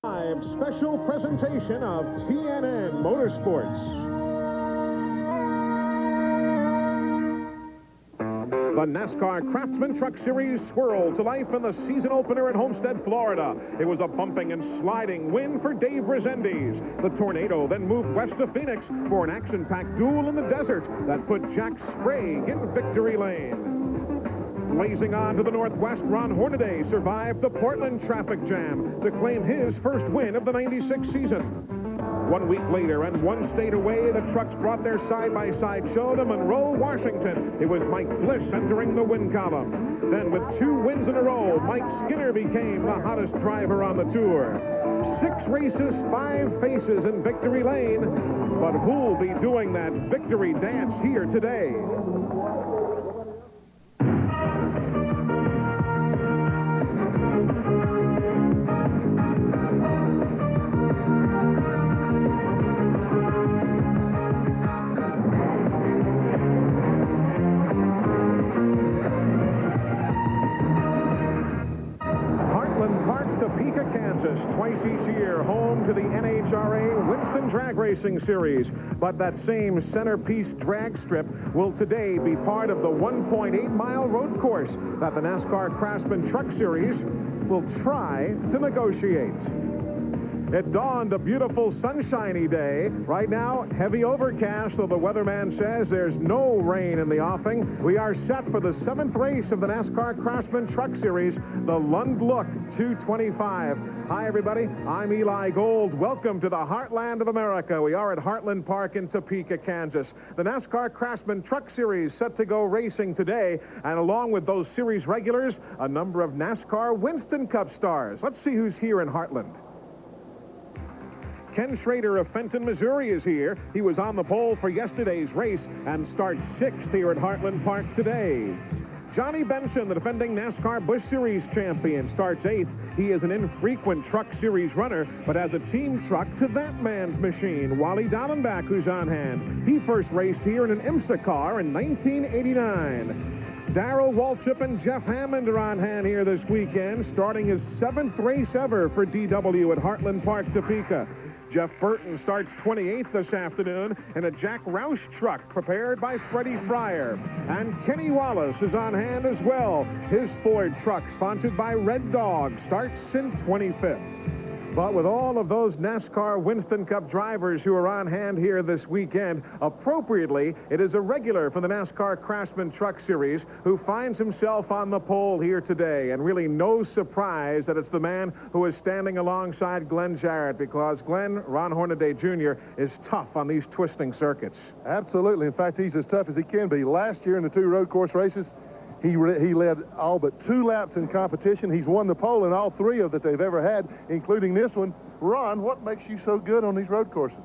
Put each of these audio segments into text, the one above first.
Special presentation of TNN Motorsports. The Nascar Craftsman Truck Series swirled to life in the season opener in Homestead, Florida. It was a bumping and sliding win for Dave Rezendes. The Tornado then moved west to Phoenix for an action-packed duel in the desert that put Jack Sprague in victory lane. Blazing on to the northwest, Ron Hornaday survived the Portland traffic jam to claim his first win of the '96 season. 1 week later and one state away, the trucks brought their side-by-side show to Monroe, Washington. It was Mike Bliss entering the win column. Then with 2 wins in a row, Mike Skinner became the hottest driver on the tour. 6 races, 5 faces in victory lane. But who'll be doing that victory dance here today? Topeka, Kansas, twice each year, home to the NHRA Winston Drag Racing Series. But that same centerpiece drag strip will today be part of the 1.8-mile road course that the Nascar Craftsman Truck Series will try to negotiate. It dawned a beautiful sunshiny day. Right now, heavy overcast, so the weatherman says there's no rain in the offing. We are set for the 7th race of the NASCAR Craftsman Truck Series, the Lund Look 225. Hi, everybody. I'm Eli Gold. Welcome to the heartland of America. We are at Heartland Park in Topeka, Kansas. The NASCAR Craftsman Truck Series set to go racing today, and along with those series regulars, a number of NASCAR Winston Cup stars. Let's see who's here in Heartland. Ken Schrader of Fenton, Missouri is here. He was on the pole for yesterday's race and starts 6th here at Heartland Park today. Johnny Benson, the defending NASCAR Busch Series champion, starts 8th. He is an infrequent Truck Series runner, but has a team truck to that man's machine, Wally Dallenbach, who's on hand. He first raced here in an IMSA car in 1989. Darrell Waltrip and Jeff Hammond are on hand here this weekend, starting his 7th race ever for DW at Heartland Park, Topeka. Jeff Burton starts 28th this afternoon in a Jack Roush truck prepared by Freddie Fryer. And Kenny Wallace is on hand as well. His Ford truck, sponsored by Red Dog, starts in 25th. But with all of those NASCAR Winston Cup drivers who are on hand here this weekend, appropriately, it is a regular for the NASCAR Craftsman Truck Series who finds himself on the pole here today. And really no surprise that it's the man who is standing alongside Glenn Jarrett, because Glenn, Ron Hornaday Jr., is tough on these twisting circuits. Absolutely. In fact, he's as tough as he can be. Last year in the 2 road course races, he led all but 2 laps in competition. He's won the pole in all 3 of that they've ever had, including this one. Ron, what makes you so good on these road courses?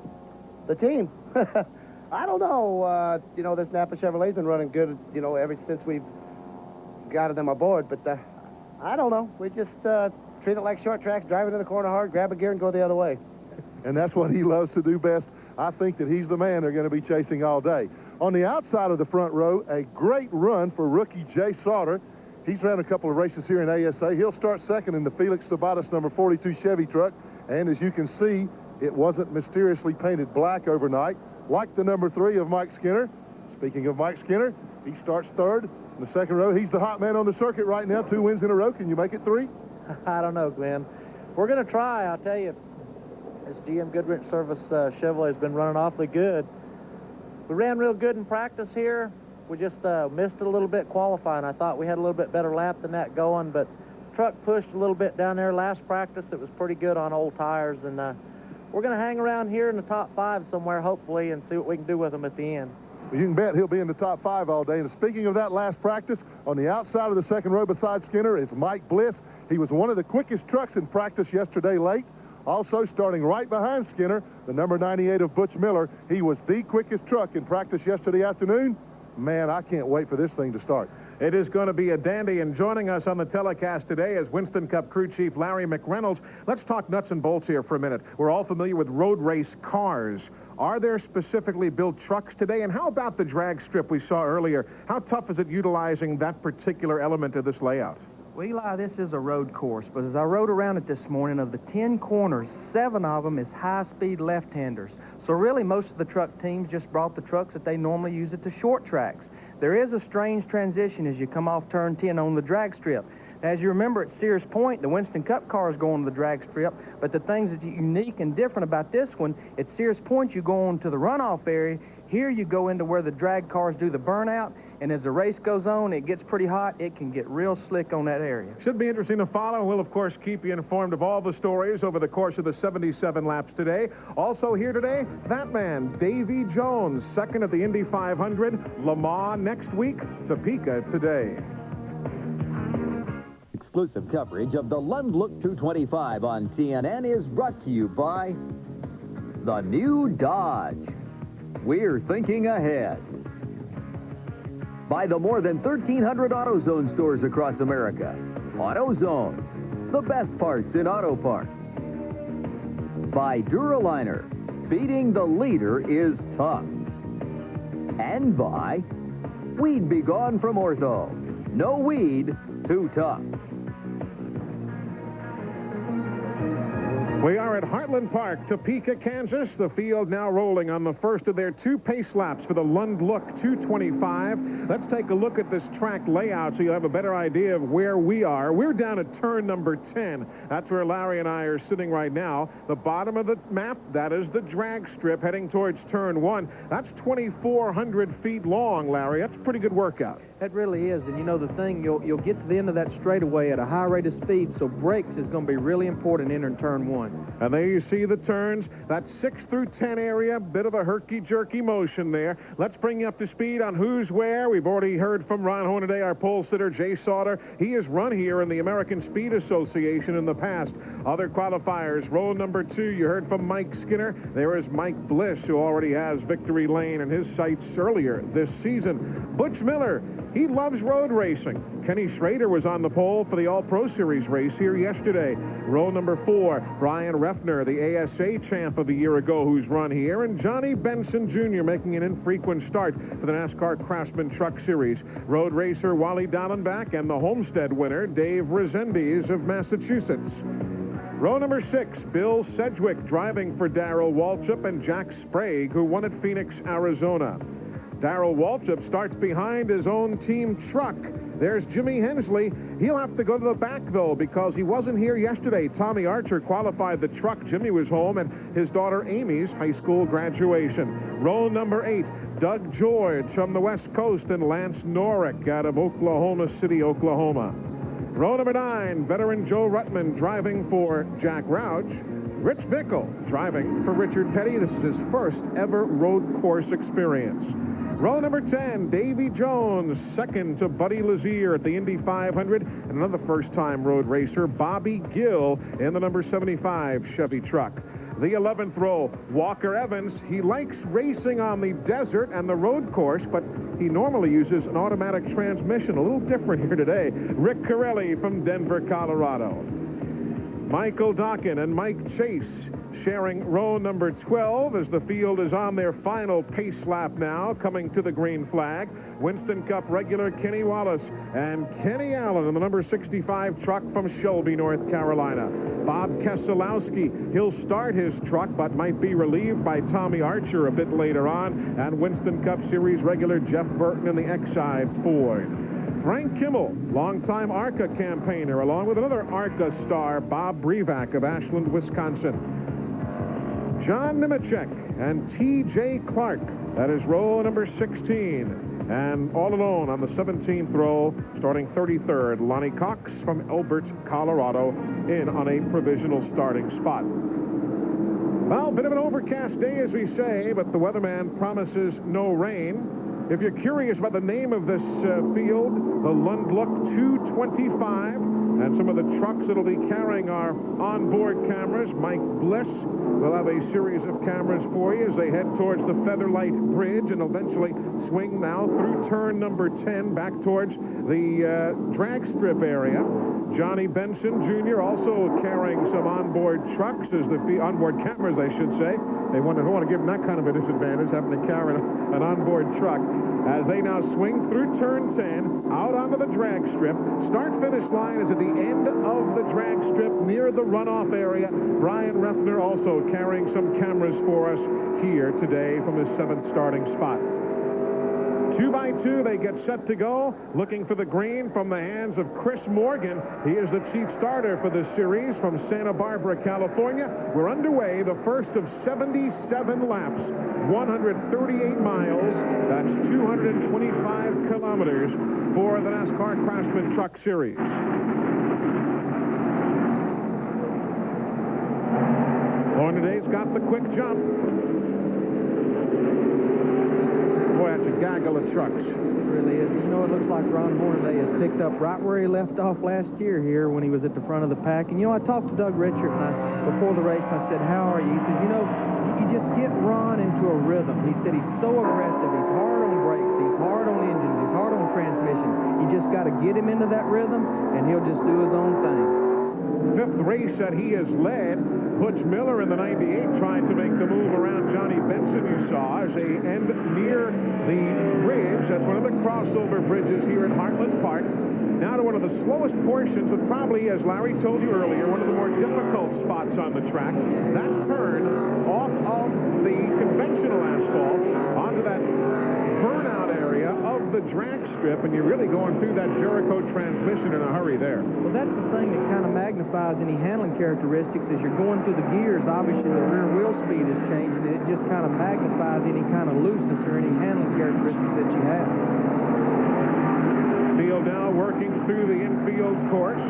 The team. I don't know. This Napa Chevrolet's been running good, ever since we've got them aboard. But I don't know. We just treat it like short tracks, drive it in the corner hard, grab a gear, and go the other way. And that's what he loves to do best. I think that he's the man they're going to be chasing all day. On the outside of the front row, a great run for rookie Jay Sauter. He's ran a couple of races here in ASA. He'll start 2nd in the Felix Sabatis number 42 Chevy truck. And as you can see, it wasn't mysteriously painted black overnight, like the number 3 of Mike Skinner. Speaking of Mike Skinner, he starts 3rd in the 2nd row. He's the hot man on the circuit right now, 2 wins in a row. Can you make it 3? I don't know, Glenn. We're going to try, I'll tell you. This GM Goodrich Service Chevrolet has been running awfully good. We ran real good in practice here. We just missed it a little bit qualifying. I thought we had a little bit better lap than that going, but truck pushed a little bit down there last practice. It was pretty good on old tires, and we're going to hang around here in the top 5 somewhere, hopefully, and see what we can do with them at the end. Well, you can bet he'll be in the top 5 all day. And speaking of that last practice, on the outside of the 2nd row beside Skinner is Mike Bliss. He was one of the quickest trucks in practice yesterday late. Also starting right behind Skinner, the number 98 of Butch Miller. He was the quickest truck in practice yesterday afternoon. Man, I can't wait for this thing to start. It is going to be a dandy, and joining us on the telecast today is Winston Cup crew chief Larry McReynolds. Let's talk nuts and bolts here for a minute. We're all familiar with road race cars. Are there specifically built trucks today? And how about the drag strip we saw earlier? How tough is it utilizing that particular element of this layout? Well, Eli, this is a road course, but as I rode around it this morning, of the 10 corners, 7 of them is high-speed left-handers. So really, most of the truck teams just brought the trucks that they normally use at the short tracks. There is a strange transition as you come off turn 10 on the drag strip. As you remember, at Sears Point, the Winston Cup cars go on the drag strip, but the things that are unique and different about this one, at Sears Point, you go on to the runoff area. Here you go into where the drag cars do the burnout, and as the race goes on, it gets pretty hot. It can get real slick on that area. Should be interesting to follow. We'll, of course, keep you informed of all the stories over the course of the 77 laps today. Also here today, that man, Davy Jones, second at the Indy 500. Le Mans next week, Topeka today. Exclusive coverage of the Lund Look 225 on TNN is brought to you by the new Dodge. We're thinking ahead. By the more than 1,300 AutoZone stores across America. AutoZone, the best parts in auto parts. By Duraliner, beating the leader is tough. And by Weed Be Gone from Ortho. No weed, too tough. We are at Heartland Park, Topeka, Kansas. The field now rolling on the first of their 2 pace laps for the Lund Look 225. Let's take a look at this track layout so you'll have a better idea of where we are. We're down at turn number 10. That's where Larry and I are sitting right now. The bottom of the map, that is the drag strip heading towards turn 1. That's 2,400 feet long, Larry. That's a pretty good workout. That really is, and you know the thing, you'll get to the end of that straightaway at a high rate of speed, so brakes is going to be really important entering turn 1. And there you see the turns. That 6 through 10 area, bit of a herky-jerky motion there. Let's bring you up to speed on who's where. We've already heard from Ron Hornaday, our pole sitter, Jay Sauter. He has run here in the American Speed Association in the past. Other qualifiers, row number 2, you heard from Mike Skinner. There is Mike Bliss, who already has victory lane in his sights earlier this season. Butch Miller, he loves road racing. Kenny Schrader was on the pole for the All-Pro Series race here yesterday. Row number 4, Brian Reffner, the ASA champ of a year ago who's run here, and Johnny Benson Jr. making an infrequent start for the NASCAR Craftsman Truck Series. Road racer Wally Dallenbach and the Homestead winner Dave Rezendes of Massachusetts. Row number 6, Bill Sedgwick driving for Darrell Waltrip and Jack Sprague, who won at Phoenix, Arizona. Darrell Waltrip starts behind his own team truck. There's Jimmy Hensley. He'll have to go to the back, though, because he wasn't here yesterday. Tommy Archer qualified the truck. Jimmy was home at his daughter Amy's high school graduation. Row number 8, Doug George from the West Coast and Lance Norick out of Oklahoma City, Oklahoma. Row number 9, veteran Joe Ruttman driving for Jack Rouch. Rich Bickle driving for Richard Petty. This is his first ever road course experience. Row number 10, Davy Jones, second to Buddy Lazier at the Indy 500, and another first-time road racer, Bobby Gill, in the number 75 Chevy truck. The 11th row, Walker Evans. He likes racing on the desert and the road course, but he normally uses an automatic transmission. A little different here today. Rick Corelli from Denver, Colorado. Michael Dockin and Mike Chase sharing row number 12 as the field is on their final pace lap now, coming to the green flag. Winston Cup regular Kenny Wallace and Kenny Allen in the number 65 truck from Shelby, North Carolina. Bob Keselowski, he'll start his truck but might be relieved by Tommy Archer a bit later on, and Winston Cup Series regular Jeff Burton in the Exide Ford. Frank Kimmel, longtime ARCA campaigner, along with another ARCA star, Bob Brevac of Ashland, Wisconsin. John Nemechek and T.J. Clark. That is row number 16. And all alone on the 17th row, starting 33rd, Lonnie Cox from Elbert, Colorado, in on a provisional starting spot. Well, a bit of an overcast day, as we say, but the weatherman promises no rain. If you're curious about the name of this field, the Lund Look 225, and some of the trucks that'll be carrying our onboard cameras, Mike Bliss will have a series of cameras for you as they head towards the Featherlight Bridge and eventually swing now through turn number 10 back towards the drag strip area. Johnny Benson Jr. also carrying some onboard trucks, onboard cameras, I should say. They don't want to give him that kind of a disadvantage, having to carry an onboard truck. As they now swing through turn 10, out onto the drag strip. Start-finish line is at the end of the drag strip near the runoff area. Brian Reffner also carrying some cameras for us here today from his 7th starting spot. 2 by 2, they get set to go, looking for the green from the hands of Chris Morgan. He is the chief starter for this series from Santa Barbara, California. We're underway, the first of 77 laps, 138 miles. That's 225 kilometers for the NASCAR Craftsman Truck Series. Hornaday's got the quick jump. Boy, that's a gaggle of trucks. It really is. You know, it looks like Ron Hornaday has picked up right where he left off last year here when he was at the front of the pack. And, you know, I talked to Doug Richard before the race, and I said, how are you? He says, you know, you just get Ron into a rhythm. He said he's so aggressive. He's hard on brakes. He's hard on engines. He's hard on transmissions. You just got to get him into that rhythm, and he'll just do his own thing. 5th race that he has led. Butch Miller in the 98 trying to make the move around Johnny Benson, you saw, as they end near the bridge. That's one of the crossover bridges here at Heartland Park. Now to one of the slowest portions, but probably, as Larry told you earlier, one of the more difficult spots on the track. That turn off of the conventional asphalt onto that burnout area of the drag strip, and you're really going through that Jericho transmission in a hurry there. Well, that's the thing that kind of magnifies any handling characteristics. As you're going through the gears, obviously the rear wheel speed is changing, and it just kind of magnifies any kind of looseness or any handling characteristics that you have. Field now working through the infield course.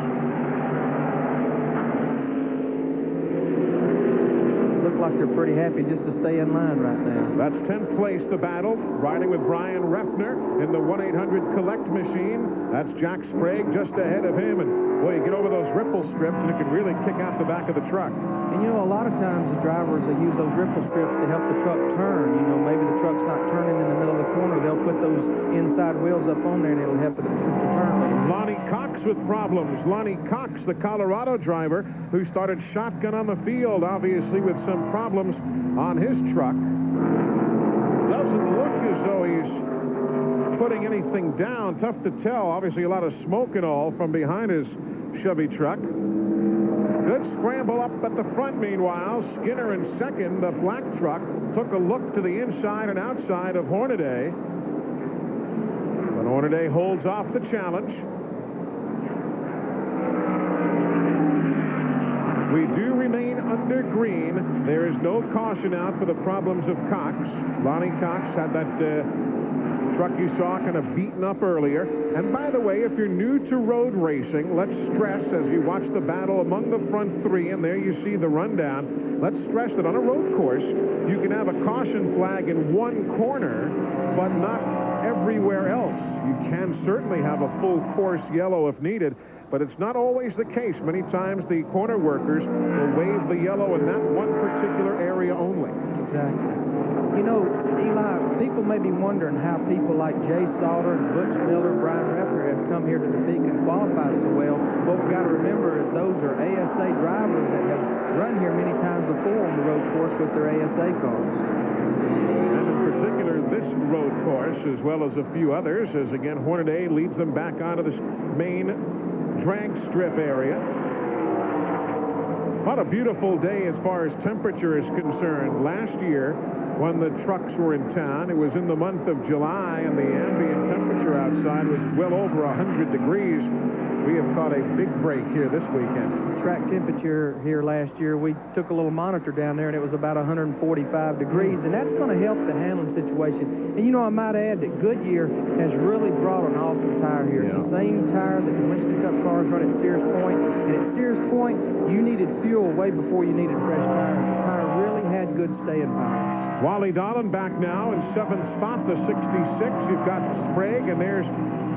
Look like they're pretty happy just to stay in line right now. That's 10th place, the battle, riding with Brian Reffner in the 1-800 collect machine. That's Jack Sprague just ahead of him, and boy, you get over those ripple strips and it can really kick out the back of the truck. And you know, a lot of times the drivers, they use those ripple strips to help the truck turn. You know, maybe the truck's not turning in the middle of the corner. They'll put those inside wheels up on there, and it'll help it to turn. Lonnie Cox with problems. Lonnie Cox, the Colorado driver, who started shotgun on the field, obviously with some problems on his truck. Doesn't look as though he's putting anything down. Tough to tell. Obviously a lot of smoke and all from behind his Chevy truck. Good scramble up at the front, meanwhile. Skinner in second. The black truck took a look to the inside and outside of Hornaday. But Hornaday holds off the challenge. We do remain under green. There is no caution out for the problems of Cox. Lonnie Cox had that truck you saw kind of beaten up earlier. And by the way, if you're new to road racing, let's stress as you watch the battle among the front three, and there you see the rundown, let's stress that on a road course, you can have a caution flag in one corner, but not everywhere else. You can certainly have a full course yellow if needed, but it's not always the case. Many times the corner workers will wave the yellow in that one particular area only. Exactly. You know, Eli, people may be wondering how people like Jay Sauter and Butch Miller, Brian Reffner have come here to Topeka and qualified so well. What we've got to remember is those are ASA drivers that have run here many times before on the road course with their ASA cars. And in particular, this road course, as well as a few others, as again Hornaday leads them back onto the main drag strip area. What a beautiful day as far as temperature is concerned. Last year, when the trucks were in town, it was in the month of July, and the ambient temperature outside was well over 100 degrees. We have caught a big break here this weekend. Track temperature here last year, we took a little monitor down there, and it was about 145 degrees, and that's going to help the handling situation. And, you know, I might add that Goodyear has really brought an awesome tire here. It's the same tire that the Winston Cup cars run at Sears Point, and at Sears Point, you needed fuel way before you needed fresh tires. The tire really had good staying power. Wally Dolan back now in 7th spot, the 66. You've got Sprague, and there's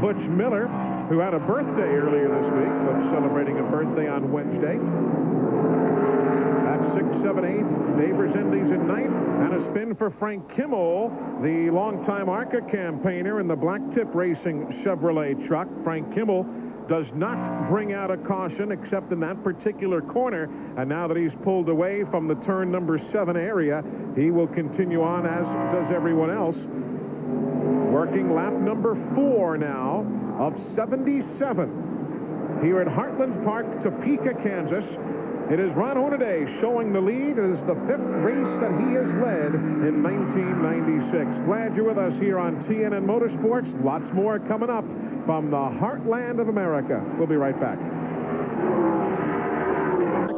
Butch Miller, who had a birthday earlier this week, but celebrating a birthday on Wednesday. That's 6, 7, 8. Dave Resendiz in ninth. And a spin for Frank Kimmel, the longtime ARCA campaigner in the Black Tip Racing Chevrolet truck. Frank Kimmel does not bring out a caution except in that particular corner. And now that he's pulled away from the turn number 7 area, he will continue on, as does everyone else. Working lap number 4 now of 77 here at Heartland Park, Topeka, Kansas. It is Ron Hornaday showing the lead. It is the 5th race that he has led in 1996. Glad you're with us here on TNN Motorsports. Lots more coming up from the heartland of America. We'll be right back.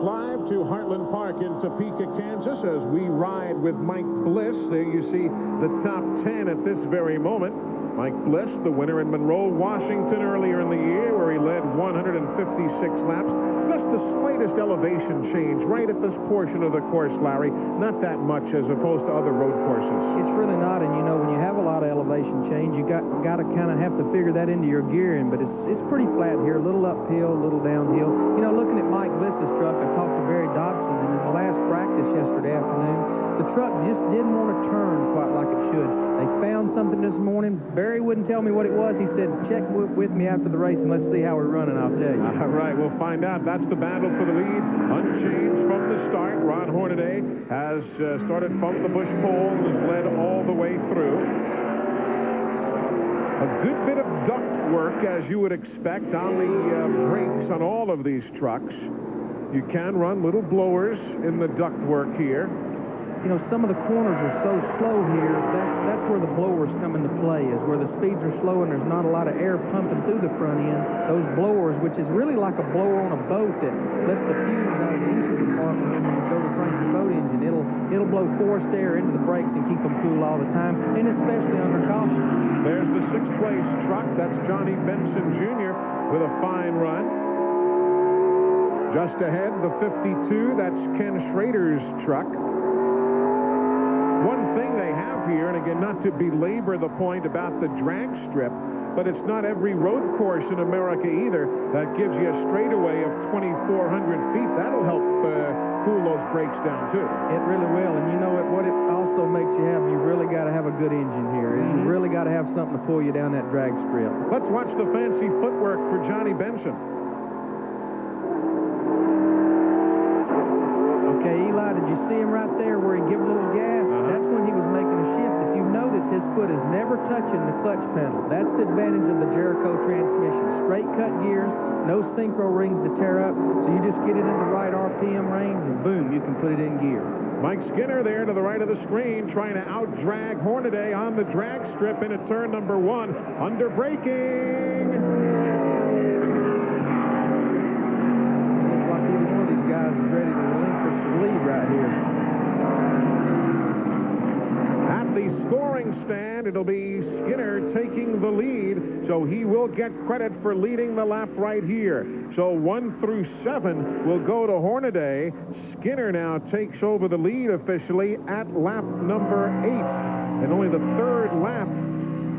Live to Heartland Park in Topeka, Kansas, as we ride with Mike Bliss. There you see the top 10 at this very moment. Mike Bliss, the winner in Monroe, Washington earlier in the year, where he led 156 laps. Just the slightest elevation change right at this portion of the course, Larry. Not that much as opposed to other road courses. It's really not, and you know, when you have a lot of elevation change, you got to kind of have to figure that into your gearing, but it's pretty flat here, a little uphill, a little downhill. You know, looking at Mike Bliss's truck, I talked to Barry Dodson, and in the last practice yesterday afternoon, the truck just didn't want to turn quite like it should. They found something this morning. Barry wouldn't tell me what it was. He said, check with me after the race and let's see how we're running, I'll tell you. All right, we'll find out. That's the battle for the lead. Unchanged from the start. Ron Hornaday has started from the Busch pole and has led all the way through. A good bit of duct work, as you would expect, on the brakes on all of these trucks. You can run little blowers in the duct work here. You know, some of the corners are so slow here, that's where the blowers come into play, is where the speeds are slow and there's not a lot of air pumping through the front end. Those blowers, which is really like a blower on a boat that lets the fumes out of the engine compartment when you go to crank the boat engine. It'll blow forced air into the brakes and keep them cool all the time, and especially under caution. There's the 6th place truck. That's Johnny Benson Jr. with a fine run. Just ahead, the 52, that's Ken Schrader's truck. One thing they have here, and again, not to belabor the point about the drag strip, but it's not every road course in America either that gives you a straightaway of 2,400 feet. That'll help cool those brakes down, too. It really will, and you know what it also makes you have, you really got to have a good engine here. You really got to have something to pull you down that drag strip. Let's watch the fancy footwork for Johnny Benson. Okay, Eli, did you see him right there where he gave a little gas? That's when he was making a shift. If you notice, his foot is never touching the clutch pedal. That's the advantage of the Jericho transmission. Straight cut gears, no synchro rings to tear up, so you just get it in the right RPM range, and boom, you can put it in gear. Mike Skinner there to the right of the screen, trying to out-drag Hornaday on the drag strip into turn number 1. Under braking. Looks like either one of these guys is ready to relinquish the lead right here. At the scoring stand, it'll be Skinner taking the lead, so he will get credit for leading the lap right here. So 1 through 7 will go to Hornaday. Skinner now takes over the lead officially at lap number 8. And only the 3rd lap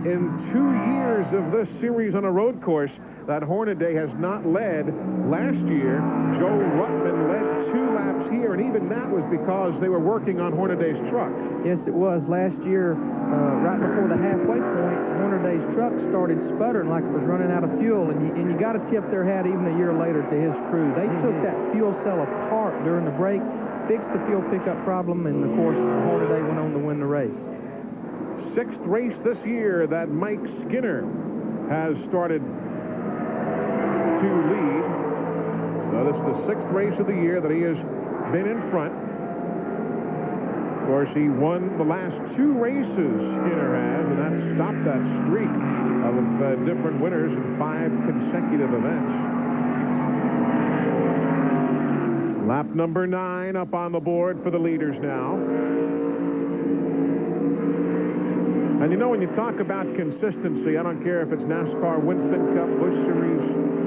in 2 years of this series on a road course that Hornaday has not led. Last year, Joe Ruttman led 2 laps here, and even that was because they were working on Hornaday's truck. Yes, it was. Last year, right before the halfway point, Hornaday's truck started sputtering like it was running out of fuel, and you got to tip their hat even a year later to his crew. They took that fuel cell apart during the break, fixed the fuel pickup problem, and, of course, Hornaday went on to win the race. 6th race this year that Mike Skinner has started to lead. So this is the 6th race of the year that he has been in front. Of course, he won the last 2 races, Skinner has, and that stopped that streak of different winners in 5 consecutive events. Lap number 9 up on the board for the leaders now. And you know, when you talk about consistency, I don't care if it's NASCAR, Winston Cup, Busch Series,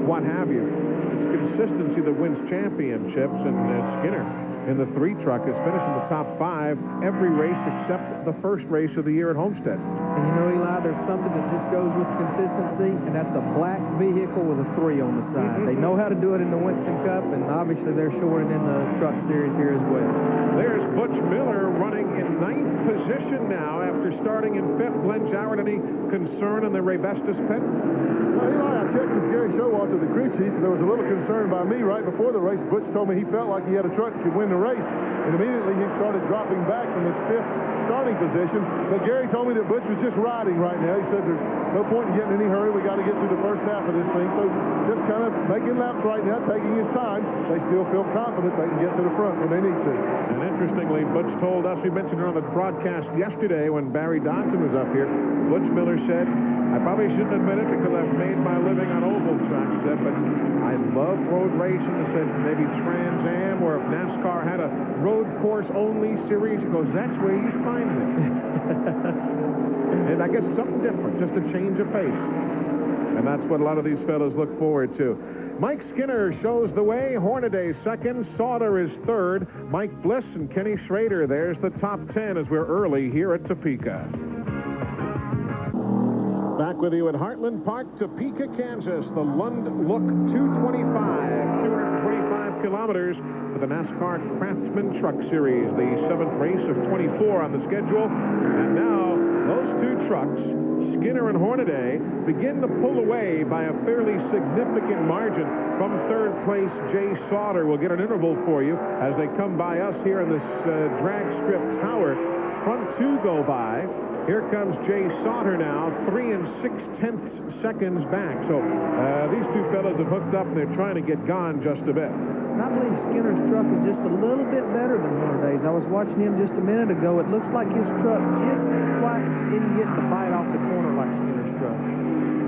what have you. It's consistency that wins championships, and Skinner in the 3 truck has finished in the top 5 every race except the first race of the year at Homestead. And you know, Eli, there's something that just goes with consistency, and that's a black vehicle with a 3 on the side. They know how to do it in the Winston Cup, and obviously they're showing it in the Truck Series here as well. There's Butch Miller running in 9th position now after starting in 5th. Glenn Joward, any concern in the Ray Bestis pit? Well, Eli, I checked with Gary Showalter, the crew chief, and there was a little concern by me right before the race. Butch told me he felt like he had a truck that could win the race, and immediately he started dropping back from his 5th starting position. But Gary told me that Butch was just riding right now. He said there's no point in getting in any hurry. We got to get through the first half of this thing. So just kind of making laps right now, taking his time. They still feel confident they can get to the front when they need to. And interestingly, Butch told us, we mentioned it on the broadcast yesterday when Barry Dodson was up here, Butch Miller said, I probably shouldn't admit it because I've made my living on oval tracks, but I love road racing. He said maybe Trans Am, or if NASCAR had a road course only series, he goes, that's where you find me. And I guess something different, just a change of pace. And that's what a lot of these fellas look forward to. Mike Skinner shows the way. Hornaday second. Sauter is third. Mike Bliss and Kenny Schrader. There's the top 10 as we're early here at Topeka. Back with you at Heartland Park, Topeka, Kansas. The Lund Look 225 kilometers for the NASCAR Craftsman Truck Series. The 7th race of 24 on the schedule. And now those 2 trucks, Skinner and Hornaday, begin to pull away by a fairly significant margin from 3rd place. Jay Sauter will get an interval for you as they come by us here in this drag strip tower. Front 2 go by. Here comes Jay Sauter now, 3 6/10 seconds back. So these 2 fellas have hooked up, and they're trying to get gone just a bit. And I believe Skinner's truck is just a little bit better than Hornaday's. I was watching him just a minute ago. It looks like his truck just quite didn't get the bite off the corner like Skinner's truck.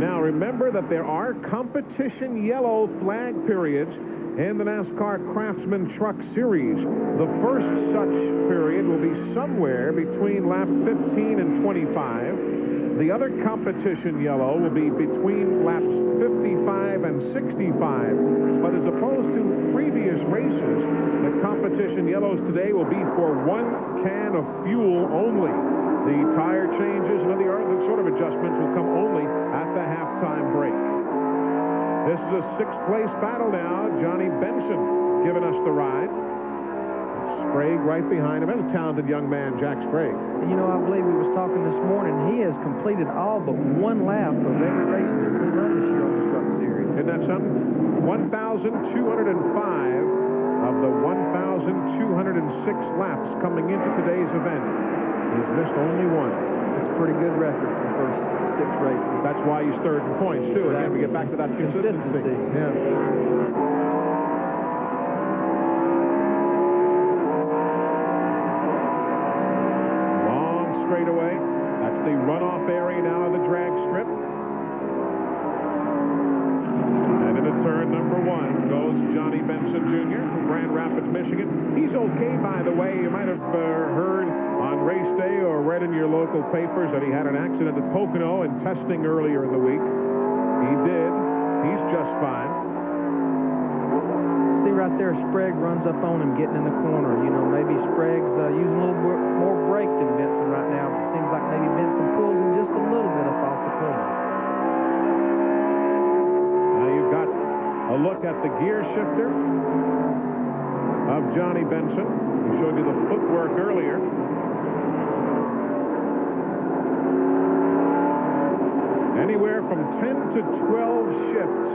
Now, remember that there are competition yellow flag periods in the NASCAR Craftsman Truck Series. The first such period will be somewhere between lap 15 and 25. The other competition yellow will be between laps 55 and 65. But as opposed to previous races, the competition yellows today will be for 1 can of fuel only. The tire changes and other sort of adjustments will come only at the halftime break. This is a 6th place battle now. Johnny Benson giving us the ride. Sprague right behind him. And a talented young man, Jack Sprague. You know, I believe we was talking this morning. He has completed all but 1 lap of every race that's been run this year on the Truck Series. Isn't that something? 1,205 of the 1,206 laps coming into today's event. He's missed only 1. That's a pretty good record for the first 6 races. That's why he's 3rd in points, too. Again, we get back to that consistency. Yeah. Long straightaway. That's the runoff area now of the drag strip. And into turn number 1 goes Johnny Benson Jr. from Grand Rapids, Michigan. He's okay, by the way. You might have heard on race day or read in your local papers that he had an accident at Pocono in testing earlier in the week. He did. He's just fine. See right there, Sprague runs up on him getting in the corner. You know, maybe Sprague's using a little bit more brake than Benson right now. It seems like maybe Benson pulls him just a little bit up off the corner. Now you've got a look at the gear shifter of Johnny Benson. We showed you the footwork earlier. Anywhere from 10 to 12 shifts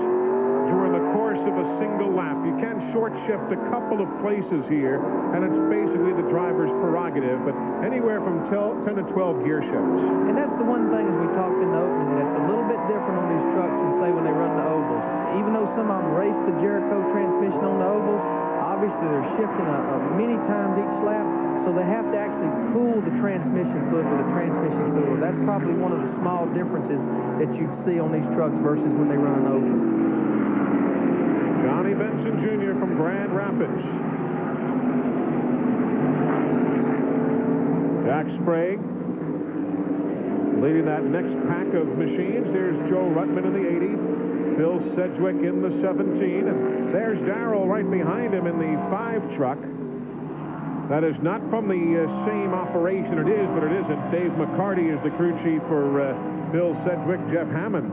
during the course of a single lap. You can short shift a couple of places here, and it's basically the driver's prerogative, but anywhere from 10 to 12 gear shifts. And that's the one thing, as we talked in the opening, that's a little bit different on these trucks than, say, when they run the ovals. Even though some of them race the Jericho transmission on the ovals, obviously they're shifting many times each lap, so they have to actually cool the transmission fluid with a transmission cooler. That's probably one of the small differences that you'd see on these trucks versus when they run an oval. Johnny Benson Jr. from Grand Rapids. Jack Sprague leading that next pack of machines. There's Joe Ruttman in the 80. Phil Sedgwick in the 17. And there's Darrell right behind him in the 5 truck. That is not from the same operation. It is, but it isn't. Dave McCarty is the crew chief for Bill Sedgwick. Jeff Hammond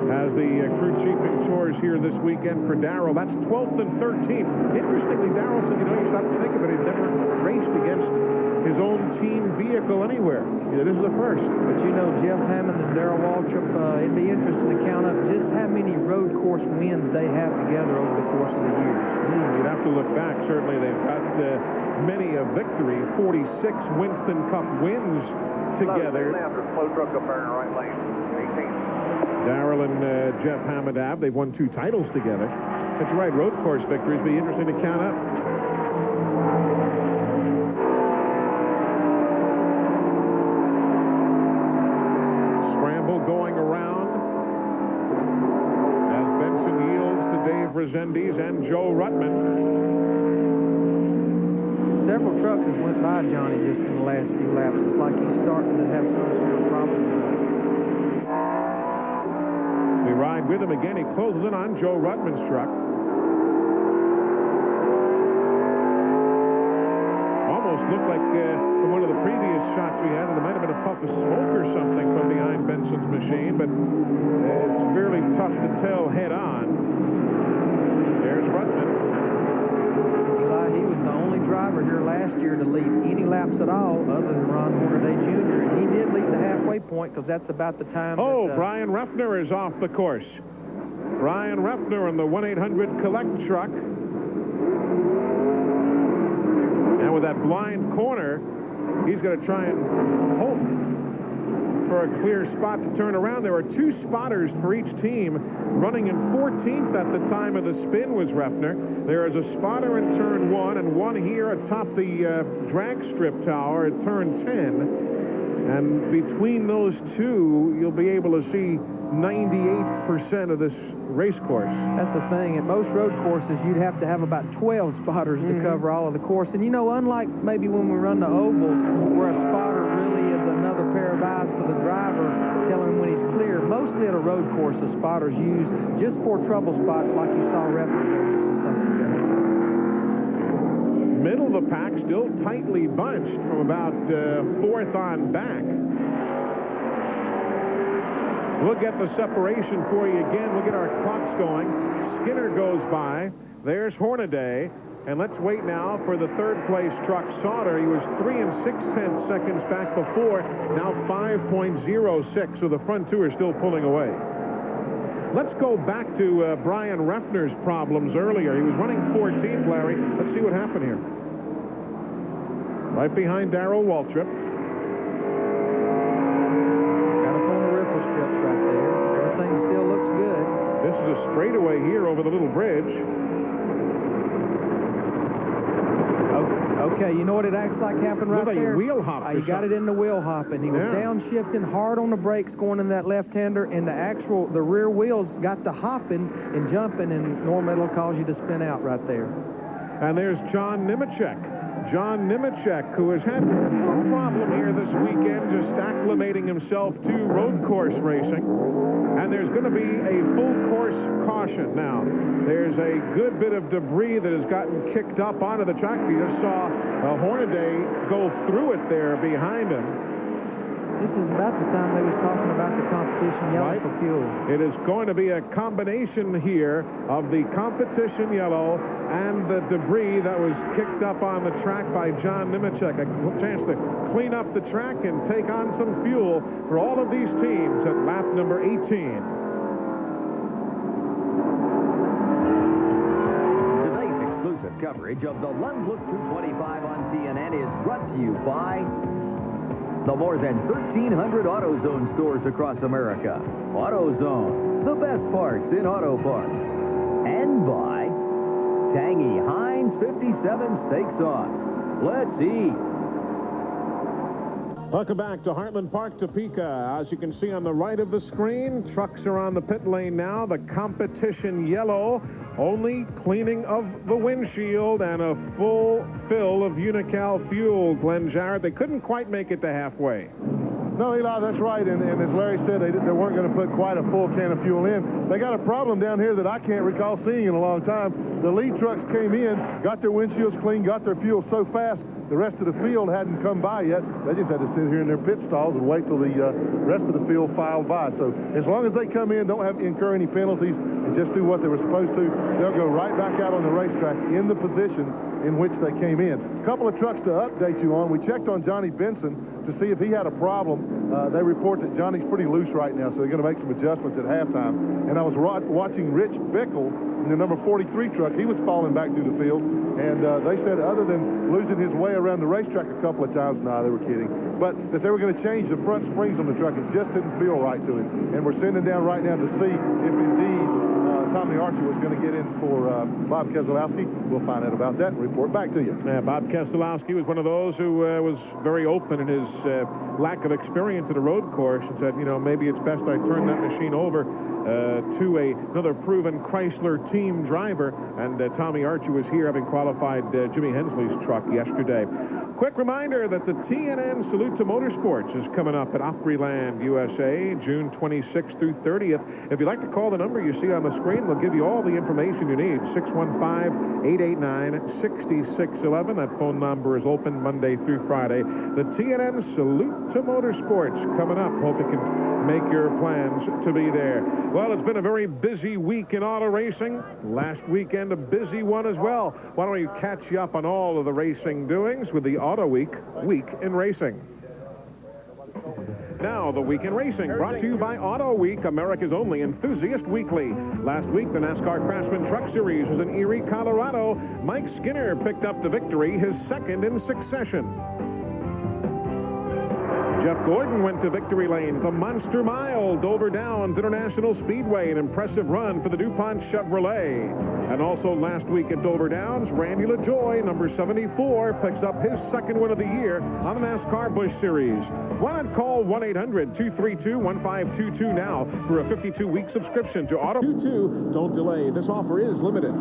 has the crew chiefing chores here this weekend for Darrell. That's 12th and 13th. Interestingly, Darrell said, you stop to think of it, he's never raced against his own team vehicle anywhere. This is the first. But Jeff Hammond and Darrell Waltrip, it'd be interesting to count up just how many road course wins they have together over the course of the years. You'd have to look back. Certainly they've got many a victory. 46 Winston Cup wins together. Slow truck up there in the right lane. 18. Darrell and Jeff Hammond have. They've won 2 titles together. But you're right, road course victories be interesting to count up. Scramble going around as Benson yields to Dave Rezendes and Joe Ruttman. Several trucks has went by Johnny just in the last few laps. It's like he's starting to have some sort of problem. We ride with him again. He closes in on Joe Ruttman's truck. Almost looked like from one of the previous shots we had, there might have been a puff of smoke or something from behind Benson's machine, but it's fairly tough to tell head on. There's Ruttman. He was the only driver here last year to lead any laps at all other than Ron Hornaday Jr. And he did lead the halfway point because that's about the time Brian Ruffner is off the course. Brian Ruffner in the 1-800 Collect truck. And with that blind corner, he's going to try and hope for a clear spot to turn around. There were 2 spotters for each team. Running in 14th at the time of the spin was Ruffner. There is a spotter in turn 1 and one here atop the drag strip tower at turn 10. And between those 2, you'll be able to see 98% of this race course. That's the thing. At most road courses, you'd have to have about 12 spotters to cover all of the course. And, unlike maybe when we run the ovals, where a spotter really is another pair of eyes for the driver, telling him when he's clear, mostly at a road course, the spotters use just for trouble spots like you saw Ruffner there just a second ago. Middle of the pack, still tightly bunched from about 4th on back. We'll get the separation for you again. We'll get our clocks going. Skinner goes by. There's Hornaday. And let's wait now for the 3rd place truck, Sauter. He was 3 6/10 seconds back before. Now 5.06. So the front 2 are still pulling away. Let's go back to Brian Ruffner's problems earlier. He was running 14th, Larry. Let's see what happened here. Right behind Darrell Waltrip. Strips right there. Everything still looks good. This is a straightaway here over the little bridge. Okay, you know what it acts like happened right there? Wheel hop. He got it in the wheel hopping. He was downshifting hard on the brakes going in that left-hander, and the rear wheels got to hopping and jumping, and normally it'll cause you to spin out right there. And there's John Nemechek. John Nemechek, who has had no problem here this weekend, just acclimating himself to road course racing. And there's going to be a full course caution now. There's a good bit of debris that has gotten kicked up onto the track. We just saw Hornaday go through it there behind him. This is about the time they was talking about the competition yellow for fuel. It is going to be a combination here of the competition yellow and the debris that was kicked up on the track by John Nemechek. A chance to clean up the track and take on some fuel for all of these teams at lap number 18. Today's exclusive coverage of the Lund Look 225 on TNN is brought to you by the more than 1,300 AutoZone stores across America. AutoZone, the best parts in auto parts. And by tangy Heinz 57 steak sauce. Let's eat. Welcome back to Heartland Park, Topeka. As you can see on the right of the screen, trucks are on the pit lane now. The competition yellow, only cleaning of the windshield and a full fill of Unical fuel. Glenn Jarrett, they couldn't quite make it to halfway. No, Eli, that's right. And as Larry said, they weren't going to put quite a full can of fuel in. They got a problem down here that I can't recall seeing in a long time. The lead trucks came in, got their windshields clean, got their fuel so fast, the rest of the field hadn't come by yet. They just had to sit here in their pit stalls and wait till the rest of the field filed by. So as long as they come in, don't have to incur any penalties, and just do what they were supposed to, they'll go right back out on the racetrack in the position in which they came in. A couple of trucks to update you on. We checked on Johnny Benson to see if he had a problem. They report that Johnny's pretty loose right now, so they're going to make some adjustments at halftime. And I was watching Rich Bickle in the number 43 truck. He was falling back through the field, and they said other than losing his way around the racetrack a couple of times, nah, they were kidding, but that they were going to change the front springs on the truck. It just didn't feel right to him. And we're sending down right now to see if indeed Tommy Archer was going to get in for Bob Keselowski. We'll find out about that and report back to you. Yeah, Bob Keselowski was one of those who was very open in his lack of experience at a road course and said, you know, maybe it's best I turn that machine over to another proven Chrysler team driver. And Tommy Archer was here having qualified Jimmy Hensley's truck yesterday. Quick reminder that the TNN Salute to Motorsports is coming up at Opryland, USA, June 26th through 30th. If you'd like to call the number you see on the screen, we'll give you all the information you need. 615-889-6611. That phone number is open Monday through Friday. The TNN Salute to Motorsports coming up. Hope you can make your plans to be there. Well, it's been a very busy week in auto racing. Last weekend, a busy one as well. Why don't we catch you up on all of the racing doings with the Auto Week in Racing. Now, the Week in Racing, brought to you by Auto Week, America's only enthusiast weekly. Last week, the NASCAR Craftsman Truck Series was in Erie, Colorado. Mike Skinner picked up the victory, his second in succession. Jeff Gordon went to victory lane. The Monster Mile, Dover Downs International Speedway, an impressive run for the DuPont Chevrolet. And also last week at Dover Downs, Randy LaJoie, number 74, picks up his second win of the year on the NASCAR Busch Series. Why not call 1-800-232-1522 now for a 52-week subscription to Auto 22. Don't delay. This offer is limited.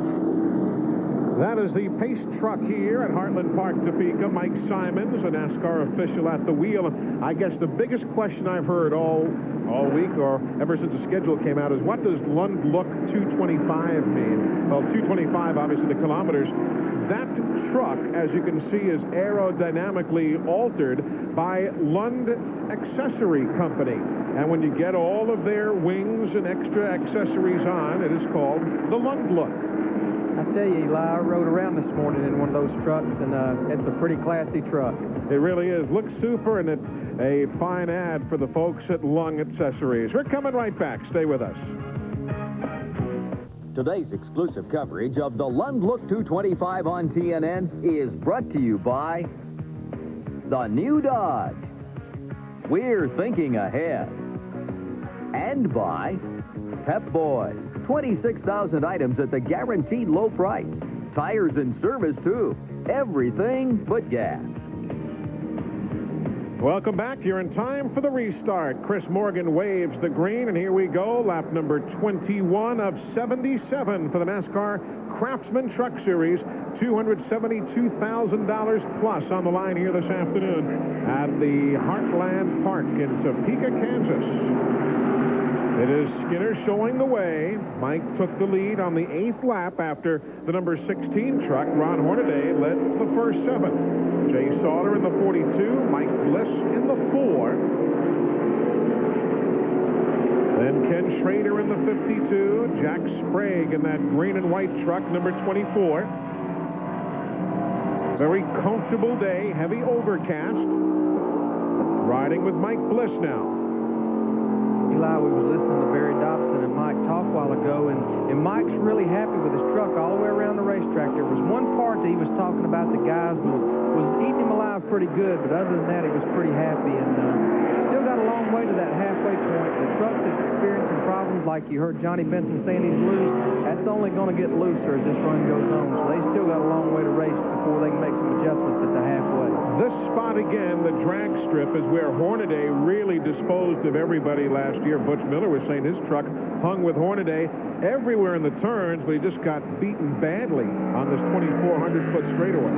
That is the pace truck here at Heartland Park, Topeka. Mike Simons, a NASCAR official at the wheel. I guess the biggest question I've heard all week, or ever since the schedule came out, is what does Lund Look 225 mean? Well, 225, obviously the kilometers. That truck, as you can see, is aerodynamically altered by Lund Accessory Company. And when you get all of their wings and extra accessories on, it is called the Lund Look. I tell you, Eli, I rode around this morning in one of those trucks, and it's a pretty classy truck. It really is. Looks super, and it's a fine ad for the folks at Lund Accessories. We're coming right back. Stay with us. Today's exclusive coverage of the Lund Look 225 on TNN is brought to you by the new Dodge. We're thinking ahead. And by Pep Boys. 26,000 items at the guaranteed low price. Tires and service, too. Everything but gas. Welcome back. You're in time for the restart. Chris Morgan waves the green, and here we go. Lap number 21 of 77 for the NASCAR Craftsman Truck Series. $272,000 plus on the line here this afternoon at the Heartland Park in Topeka, Kansas. It is Skinner showing the way. Mike took the lead on the 8th lap after the number 16 truck, Ron Hornaday, led the first 7. Jay Sauter in the 42, Mike Bliss in the 4. Then Ken Schrader in the 52, Jack Sprague in that green and white truck, number 24. Very comfortable day, heavy overcast. Riding with Mike Bliss now. Eli, we was listening to Barry Dobson and Mike talk a while ago, and Mike's really happy with his truck all the way around the racetrack. There was one part that he was talking about the guys was eating him alive pretty good, but other than that, he was pretty happy, and still got a long way to that halfway point. The trucks is experiencing problems like you heard Johnny Benson saying he's loose. That's only going to get looser as this run goes on, so they still got a long way to race before they can make some adjustments at the halfway. This spot again, the drag strip, is where Hornaday really disposed of everybody last year. Butch Miller was saying his truck hung with Hornaday everywhere in the turns, but he just got beaten badly on this 2,400-foot straightaway.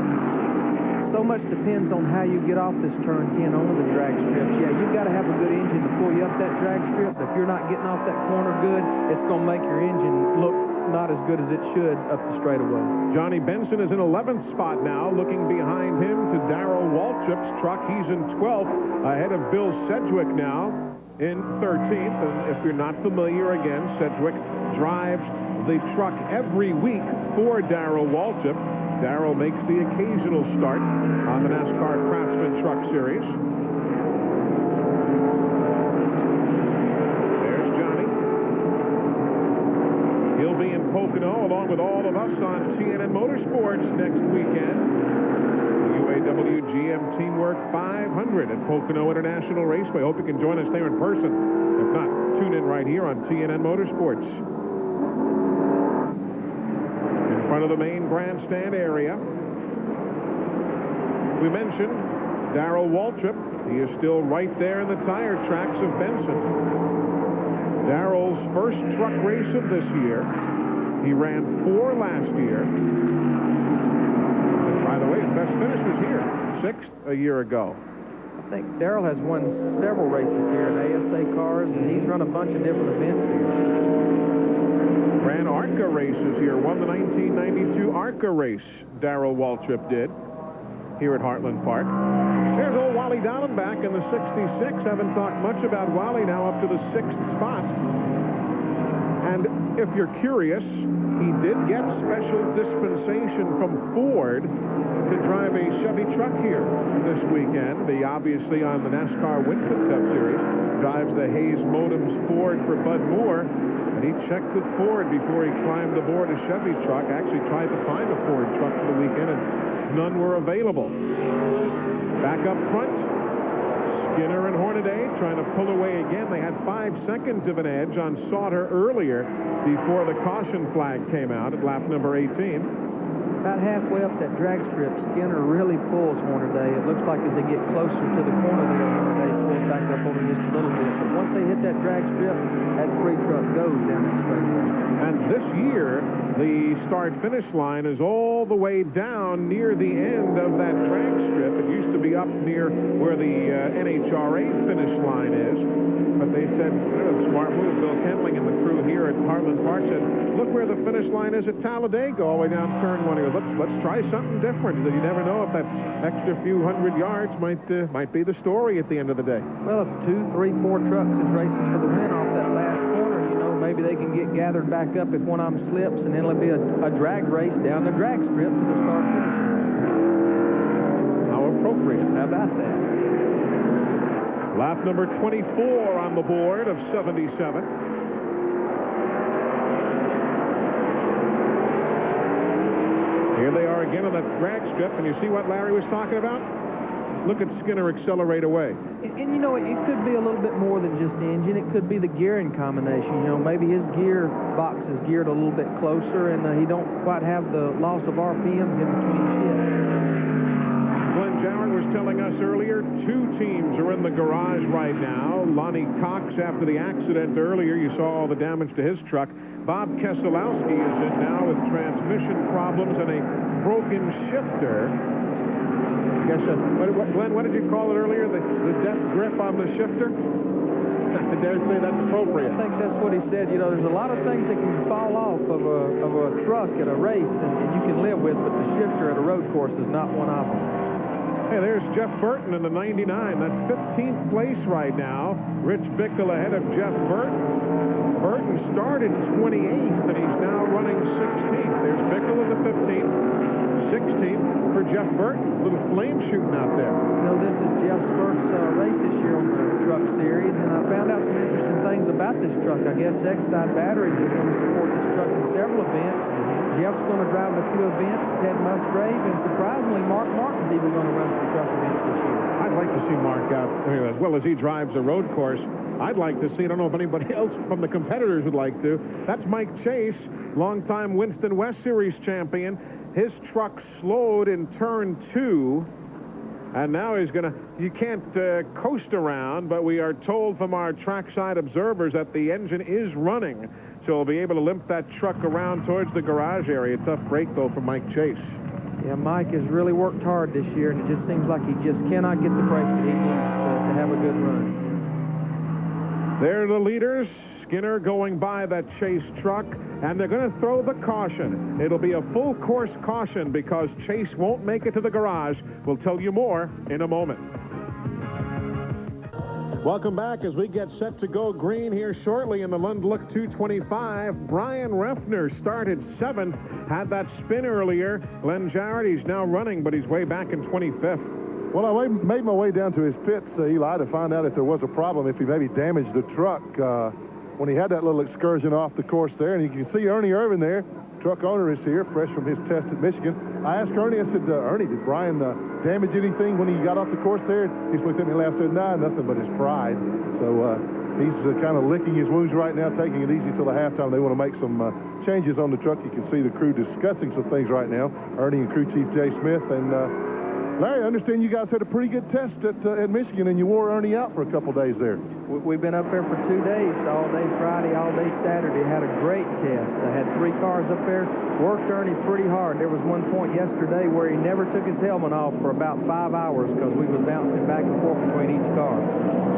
So much depends on how you get off this turn 10 on the drag strips. Yeah, you've got to have a good engine to pull you up that drag strip. If you're not getting off that corner good, it's going to make your engine look not as good as it should up the straightaway. Johnny Benson is in 11th spot now, looking behind him to Darrell Waltrip's truck. He's in 12th, ahead of Bill Sedgwick now in 13th. And if you're not familiar, again, Sedgwick drives the truck every week for Darrell Waltrip. Darrell makes the occasional start on the NASCAR Craftsman Truck Series. There's Johnny. He'll be in Pocono along with all of us on TNN Motorsports next weekend. The UAW GM Teamwork 500 at Pocono International Raceway. Hope you can join us there in person. If not, tune in right here on TNN Motorsports. In front of the main grandstand area, we mentioned Darrell Waltrip. He is still right there in the tire tracks of Benson. Darrell's first truck race of this year. He ran 4 last year. And by the way, his best finish was here, 6th a year ago. I think Darrell has won several races here in ASA cars, and he's run a bunch of different events here. Ran ARCA races here. Won the 1992 ARCA race, Darrell Waltrip did, here at Heartland Park. There's old Wally Dallenbach in the 66. Haven't talked much about Wally, now up to the 6th spot. And if you're curious, he did get special dispensation from Ford to drive a Chevy truck here this weekend. He obviously on the NASCAR Winston Cup Series drives the Hayes Modems Ford for Bud Moore. And he checked with Ford before he climbed aboard a Chevy truck. Actually tried to find a Ford truck for the weekend, and none were available. Back up front, Skinner and Hornaday trying to pull away again. They had 5 seconds of an edge on Sauter earlier before the caution flag came out at lap number 18. About halfway up that drag strip, Skinner really pulls Hornaday. It looks like as they get closer to the corner there, Hornaday pulls back up over just a little bit. But once they hit that drag strip, that 3 truck goes down that straightaway. And this year, the start-finish line is all the way down near the end of that drag strip. It used to be up near where the NHRA finish line is. But they said, smart move. Bill Kendling and the crew here at Heartland Park said, look where the finish line is at Talladega, all the way down turn 1. He goes, let's try something different. You never know if that extra few hundred yards might be the story at the end of the day. Well, if 2, 3, 4 trucks is racing for the win off that last corner, you know, maybe they can get gathered back up if one of them slips, and then it'll be a drag race down the drag strip to the start-finish line. How appropriate. How about that? Lap number 24 on the board of 77. Here they are again on that drag strip, and you see what Larry was talking about? Look at Skinner accelerate away. And you know, it could be a little bit more than just engine. It could be the gearing combination. You know, maybe his gear box is geared a little bit closer, and he don't quite have the loss of RPMs in between shifts. Glenn Jarrett was telling us earlier, 2 teams are in the garage right now. Lonnie Cox, after the accident earlier, you saw all the damage to his truck. Bob Keselowski is in now with transmission problems and a broken shifter. Yes, Glenn, what did you call it earlier? The death grip on the shifter? I dare say that's appropriate. I think that's what he said. You know, there's a lot of things that can fall off of a truck at a race and you can live with, but the shifter at a road course is not one of them. Hey, there's Jeff Burton in the 99. That's 15th place right now. Rich Bickle ahead of Jeff Burton. Burton started 28th, and he's now running 16th. There's Bickle in the 15th. 16th for Jeff Burton. A little flame shooting out there. You know, this is Jeff's first race this year on the Truck Series, and I found out some interesting things about this truck. I guess Exide Batteries is going to support this truck in several events. Jeff's going to drive a few events, Ted Musgrave, and surprisingly, Mark Martin's even going to run some truck events this year. I'd like to see Mark out, as well as he drives a road course. I'd like to see, I don't know if anybody else from the competitors would like to. That's Mike Chase, longtime Winston West Series champion. His truck slowed in turn 2, and now he's going to, you can't coast around, but we are told from our trackside observers that the engine is running. So he'll be able to limp that truck around towards the garage area. Tough break, though, for Mike Chase. Yeah, Mike has really worked hard this year, and it just seems like he just cannot get the break that he needs to have a good run. They're the leaders. Skinner going by that Chase truck, and they're going to throw the caution. It'll be a full course caution because Chase won't make it to the garage. We'll tell you more in a moment. Welcome back as we get set to go green here shortly in the Lund Look 225. Brian Refner started 7th, had that spin earlier. Glenn Jarrett, he's now running, but he's way back in 25th. Well, I made my way down to his pits, Eli, to find out if there was a problem, if he maybe damaged the truck when he had that little excursion off the course there. And you can see Ernie Irvin there. Truck owner is here, fresh from his test at Michigan. I asked Ernie, I said, Ernie, did Brian damage anything when he got off the course there? He just looked at me and laughed and said, nah, nothing but his pride. So he's kind of licking his wounds right now, taking it easy till the halftime. They want to make some changes on the truck. You can see the crew discussing some things right now. Ernie and crew chief Jay Smith. And Larry, I understand you guys had a pretty good test at Michigan, and you wore Ernie out for a couple days there. We've been up there for 2 days, all day Friday, all day Saturday. Had a great test. I had 3 cars up there. Worked Ernie pretty hard. There was one point yesterday where he never took his helmet off for about 5 hours because we was bouncing him back and forth between each car.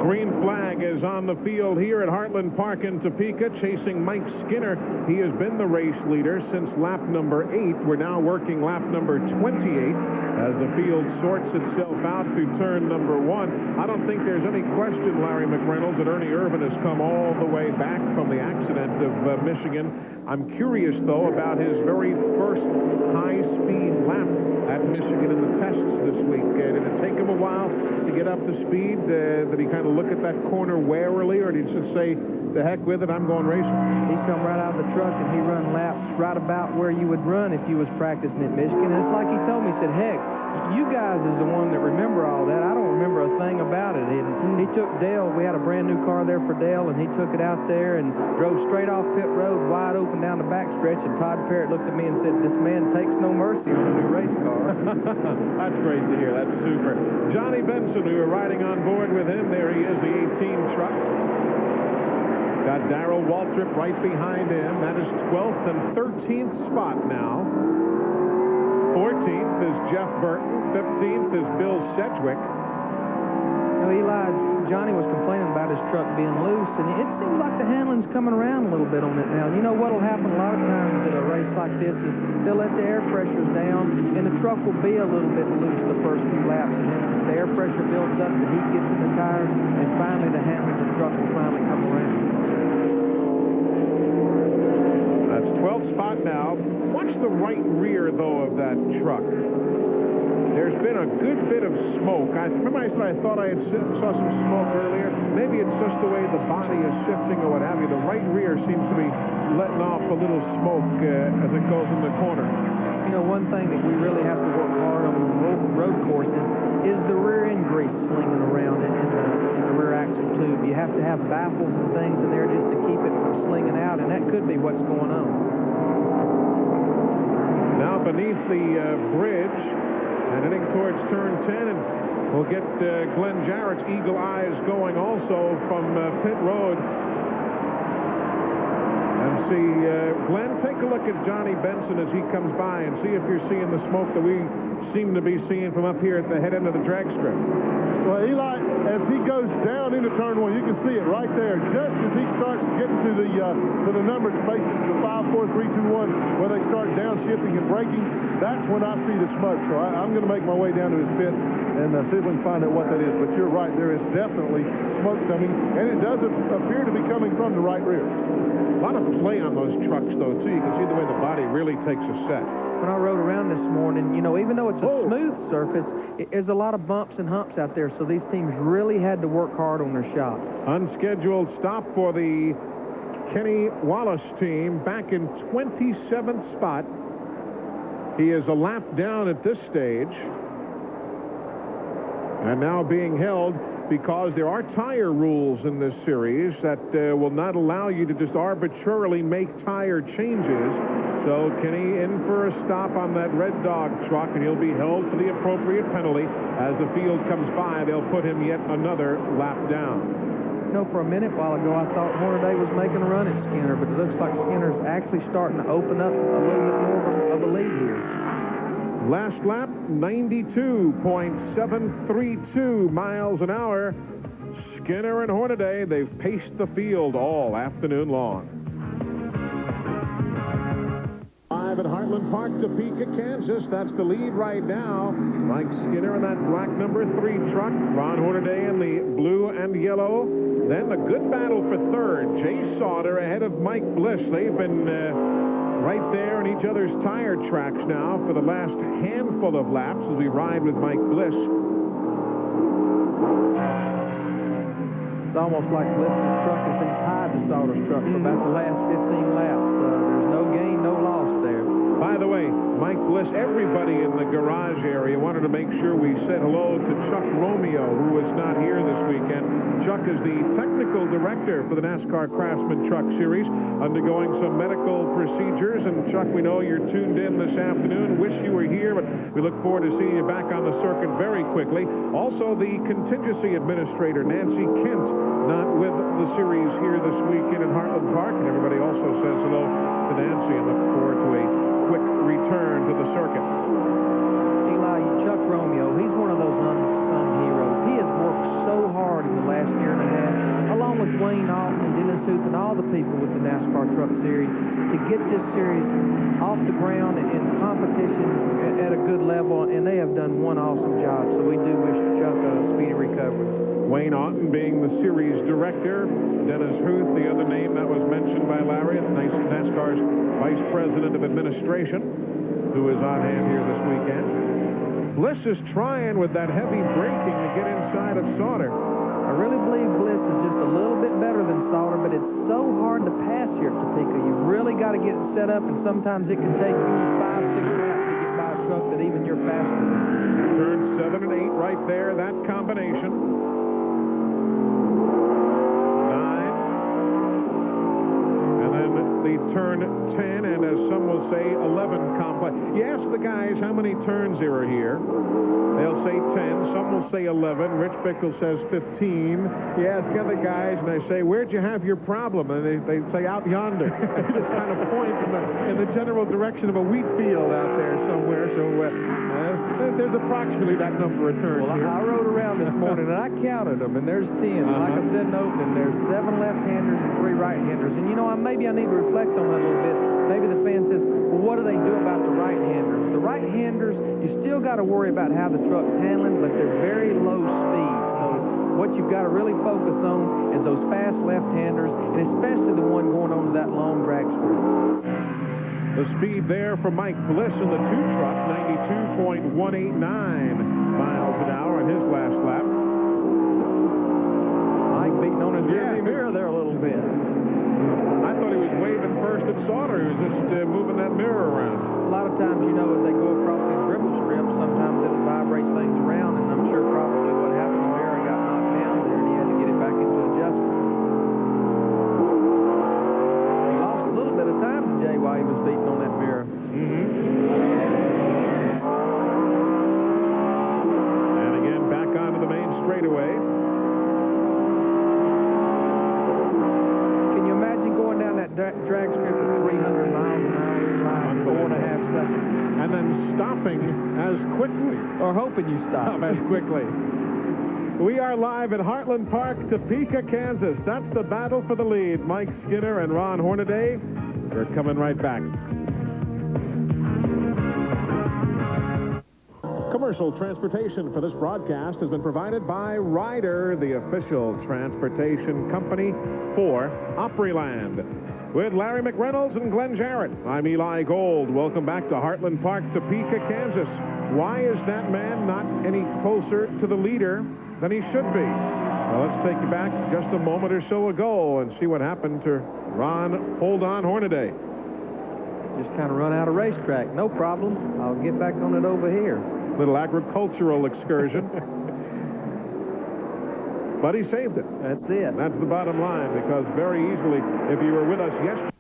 Green flag is on the field here at Heartland Park in Topeka, chasing Mike Skinner. He has been the race leader since lap number 8. We're now working lap number 28 as the field sorts itself out to turn number 1. I don't think there's any question, Larry McReynolds, that Ernie Irvin has come all the way back from the accident of Michigan. I'm curious, though, about his very first high-speed lap at Michigan in the tests this week. Did it take him a while to get up to speed? Did he kind of look at that corner warily, or did he just say, the heck with it, I'm going racing? He come right out of the truck and he run laps right about where you would run if you was practicing at Michigan. And it's like he told me, he said, heck, you guys is the one that remember all that. I don't remember a thing about it. And he took Dale. We had a brand new car there for Dale, and he took it out there and drove straight off pit road, wide open down the back stretch. And Todd Parrott looked at me and said, this man takes no mercy on a new race car. That's great to hear. That's super. Johnny Benson, we were riding on board with him. There he is, the 18 truck. Got Darrell Waltrip right behind him. That is 12th and 13th spot now. 14th is Jeff Burton. 15th is Bill Sedgwick. You know, Eli, Johnny was complaining about his truck being loose, and it seems like the handling's coming around a little bit on it now. And you know what'll happen a lot of times at a race like this is they'll let the air pressures down, and the truck will be a little bit loose the first few laps, and then the air pressure builds up, the heat gets in the tires, and finally the handling of the truck will finally come around. That's 12th spot now. Watch the right rear, though, of that truck. There's been a good bit of smoke. I remember I said I thought I saw some smoke earlier. Maybe it's just the way the body is shifting or what have you. The right rear seems to be letting off a little smoke as it goes in the corner. You know, one thing that we really have to work hard on the road courses is the rear end grease slinging around in the rear axle tube. You have to have baffles and things in there just to keep it from slinging out, and that could be what's going on. Now beneath the bridge and heading towards turn 10, and we'll get Glenn Jarrett's eagle eyes going also from pit road. And see, Glenn, take a look at Johnny Benson as he comes by and see if you're seeing the smoke that we seem to be seeing from up here at the head end of the drag strip. Well, Eli, as he goes down into turn 1, you can see it right there. Just as he starts getting to the numbered spaces, the 5, 4, 3, 2, 1, where they start downshifting and braking, that's when I see the smoke. So I'm going to make my way down to his pit and see if we can find out what that is. But you're right, there is definitely smoke coming, and it does appear to be coming from the right rear. A lot of play on those trucks, though, too. You can see the way the body really takes a set. When I rode around this morning, you know, even though it's a smooth surface, there's a lot of bumps and humps out there, so these teams really had to work hard on their shots. Unscheduled stop for the Kenny Wallace team back in 27th spot. He is a lap down at this stage. And now being held because there are tire rules in this series that will not allow you to just arbitrarily make tire changes. So Kenny in for a stop on that Red Dog truck, and he'll be held for the appropriate penalty. As the field comes by, they'll put him yet another lap down. You know, for a minute while ago, I thought Hornaday was making a run at Skinner, but it looks like Skinner's actually starting to open up a little bit more of a lead here. Last lap, 92.732 miles an hour. Skinner and Hornaday, they've paced the field all afternoon long. Live at Heartland Park, Topeka, Kansas. That's the lead right now. Mike Skinner in that black number 3 truck. Ron Hornaday in the blue and yellow. Then the good battle for third. Jay Sauter ahead of Mike Bliss. They've been right there in each other's tire tracks now for the last handful of laps as we ride with Mike Bliss. It's almost like Bliss's truck has been tied to Sauter's truck for about the last 15 laps. There's no gain, no loss there. By the way, Mike Bliss, everybody in the garage area wanted to make sure we said hello to Chuck Romeo, who is not here this weekend. Chuck is the technical director for the NASCAR Craftsman Truck Series, undergoing some medical procedures. And Chuck, we know you're tuned in this afternoon. Wish you were here, but we look forward to seeing you back on the circuit very quickly. Also, the contingency administrator, Nancy Kent, not with the series here this weekend at Heartland Park. And everybody also says hello to Nancy and look forward to a quick return to the circuit. Eli, Chuck Romeo, he's one of those unsung heroes. He has worked so hard in the last year and a half, along with Wayne Alton and Dennis Huth and all the people with the NASCAR Truck Series, to get this series off the ground and in competition at a good level, and they have done one awesome job. So we do wish Chuck a speedy recovery. Wayne Alton being the series director. Dennis Huth, the other name that was mentioned by Larry, NASCAR's Vice President of Administration, who is on hand here this weekend. Bliss is trying with that heavy braking to get inside of Sauter. I really believe Bliss is just a little bit better than Sauter, but it's so hard to pass here at Topeka. You really got to get it set up, and sometimes it can take you 5, 6 laps to get by a truck that even you're faster than. Turn 7 and 8 right there, that combination. Turn 10, and as some will say, 11 complex. You ask the guys how many turns there are here. They'll say 10. Some will say 11. Rich Bickle says 15. You ask other guys, and they say, where'd you have your problem? And they say, out yonder. They just kind of point in the general direction of a wheat field out there somewhere. So there's approximately that number of turns here. I rode around this morning, and I counted them, and there's 10. Like I said in the opening, there's 7 left-handers and 3 right-handers. And, you know, maybe I need to reflect on that a little bit. Maybe the fan says, well, what do they do about the right-handers? The right-handers, you still got to worry about how the truck's handling, but they're very low speed. So what you've got to really focus on is those fast left-handers, and especially the one going on to that long drag strip. The speed there for Mike Bliss in the 2 truck, 92.189 miles an hour in his last lap. Mike beating on his rearview mirror there a little bit. I thought he was waving first at Sauter. He was just moving that mirror around. A lot of times, you know, as they go across these dribble strips, sometimes it'll vibrate things around, and I'm sure probably what happened, the mirror got knocked down there, and he had to get it back into adjustment. He lost a little bit of time to Jay while he was beating on that mirror. And again, back onto the main straightaway. Can you imagine going down that drag strip at 300 miles an hour in 4.5 seconds? And then stopping as quickly. Or hoping you stop. As quickly. We are live at Heartland Park, Topeka, Kansas. That's the battle for the lead. Mike Skinner and Ron Hornaday. We're coming right back. Commercial transportation for this broadcast has been provided by Ryder, the official transportation company for Opryland. With Larry McReynolds and Glenn Jarrett, I'm Eli Gold. Welcome back to Heartland Park, Topeka, Kansas. Why is that man not any closer to the leader than he should be? Well, let's take you back just a moment or so ago and see what happened to Ron Hold On Hornaday. Just kind of run out of racetrack. No problem. I'll get back on it over here. Little agricultural excursion. But he saved it. That's it. That's the bottom line, because very easily, if you were with us yesterday.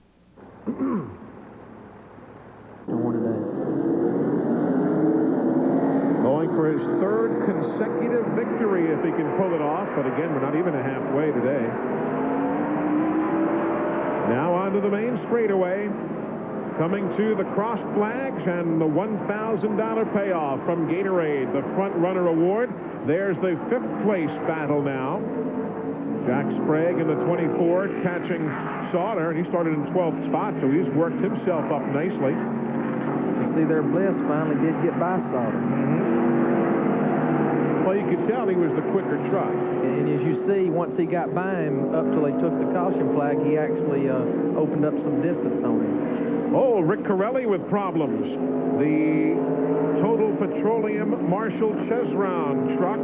Going for his 3rd consecutive victory if he can pull it off. But again, we're not even halfway today. Now onto the main straightaway. Coming to the crossed flags and the $1,000 payoff from Gatorade, the front runner award. There's the 5th place battle now. Jack Sprague in the 24 catching Sauter, and he started in 12th spot, so he's worked himself up nicely. You see there, Bliss finally did get by Sauter. Well, you could tell he was the quicker truck. And as you see, once he got by him up till they took the caution flag, he actually opened up some distance on him. Oh, Rick Corelli with problems. The Total Petroleum Marshall Chevron truck.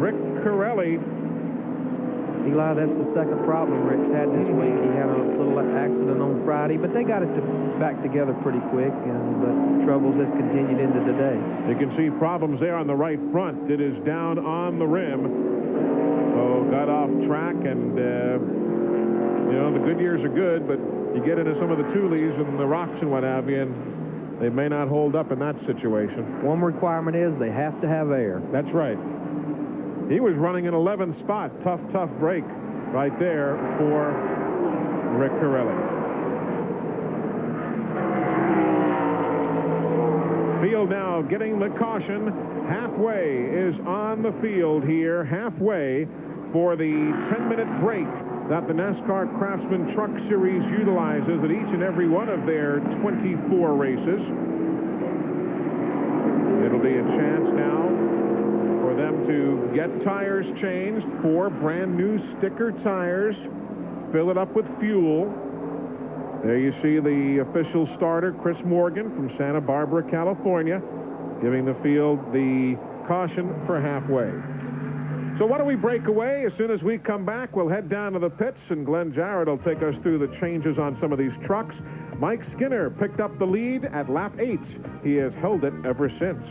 Rick Corelli. Eli, that's the second problem Rick's had this week. He had a little accident on Friday, but they got it back together pretty quick, but troubles has continued into today. You can see problems there on the right front. It is down on the rim. So got off track, and, you know, the good years are good, but you get into some of the Thule's and the rocks and what have you, and they may not hold up in that situation. One requirement is they have to have air. That's right. He was running an 11th spot. Tough break right there for Rick Corelli. Field now getting the caution. Halfway is on the field here. Halfway for the 10-minute break that the NASCAR Craftsman Truck Series utilizes at each and every one of their 24 races. It'll be a chance now for them to get tires changed, 4 brand new sticker tires, fill it up with fuel. There you see the official starter, Chris Morgan from Santa Barbara, California, giving the field the caution for halfway. So why don't we break away? As soon as we come back, we'll head down to the pits, and Glenn Jarrett will take us through the changes on some of these trucks. Mike Skinner picked up the lead at lap 8. He has held it ever since.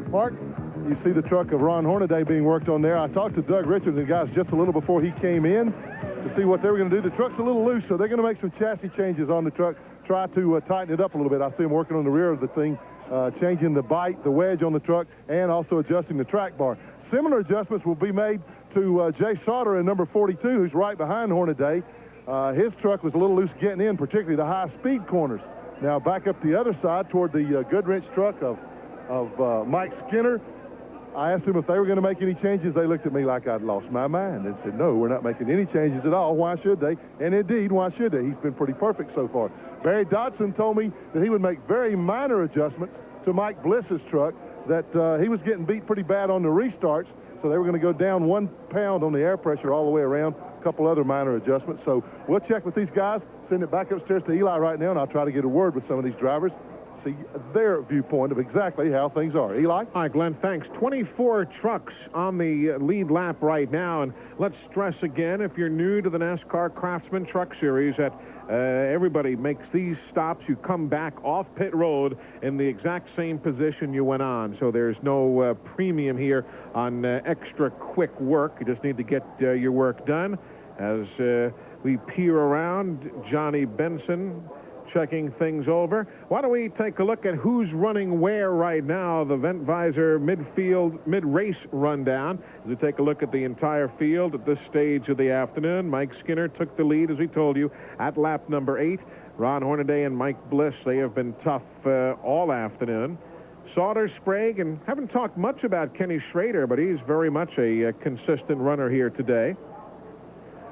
Mark, you see the truck of Ron Hornaday being worked on there. I talked to Doug Richards and the guys just a little before he came in to see what they were going to do. The truck's a little loose, so they're going to make some chassis changes on the truck, try to tighten it up a little bit. I see them working on the rear of the thing, changing the bite, the wedge on the truck, and also adjusting the track bar. Similar adjustments will be made to Jay Sauter in number 42, who's right behind Hornaday. His truck was a little loose getting in, particularly the high-speed corners. Now back up the other side toward the Goodwrench truck of Mike Skinner. I asked them if they were going to make any changes. They looked at me like I'd lost my mind and said, no, we're not making any changes at all. Why should they? And indeed, why should they? He's been pretty perfect so far. Barry Dodson told me that he would make very minor adjustments to Mike Bliss's truck, that he was getting beat pretty bad on the restarts, so they were going to go down 1 pound on the air pressure all the way around, a couple other minor adjustments. So we'll check with these guys, send it back upstairs to Eli right now, and I'll try to get a word with some of these drivers, see their viewpoint of exactly how things are. Eli? All right, Glenn, thanks. 24 trucks on the lead lap right now, and let's stress again, if you're new to the NASCAR Craftsman Truck Series, that everybody makes these stops. You come back off pit road in the exact same position you went on, so there's no premium here on extra quick work. You just need to get your work done. As we peer around, Johnny Benson checking things over. Why don't we take a look at who's running where right now, the Vent Visor mid-race rundown. As we take a look at the entire field at this stage of the afternoon, Mike Skinner took the lead, as he told you, at lap number 8. Ron Hornaday and Mike Bliss, they have been tough all afternoon. Sauter, Sprague, and haven't talked much about Kenny Schrader, but he's very much a consistent runner here today.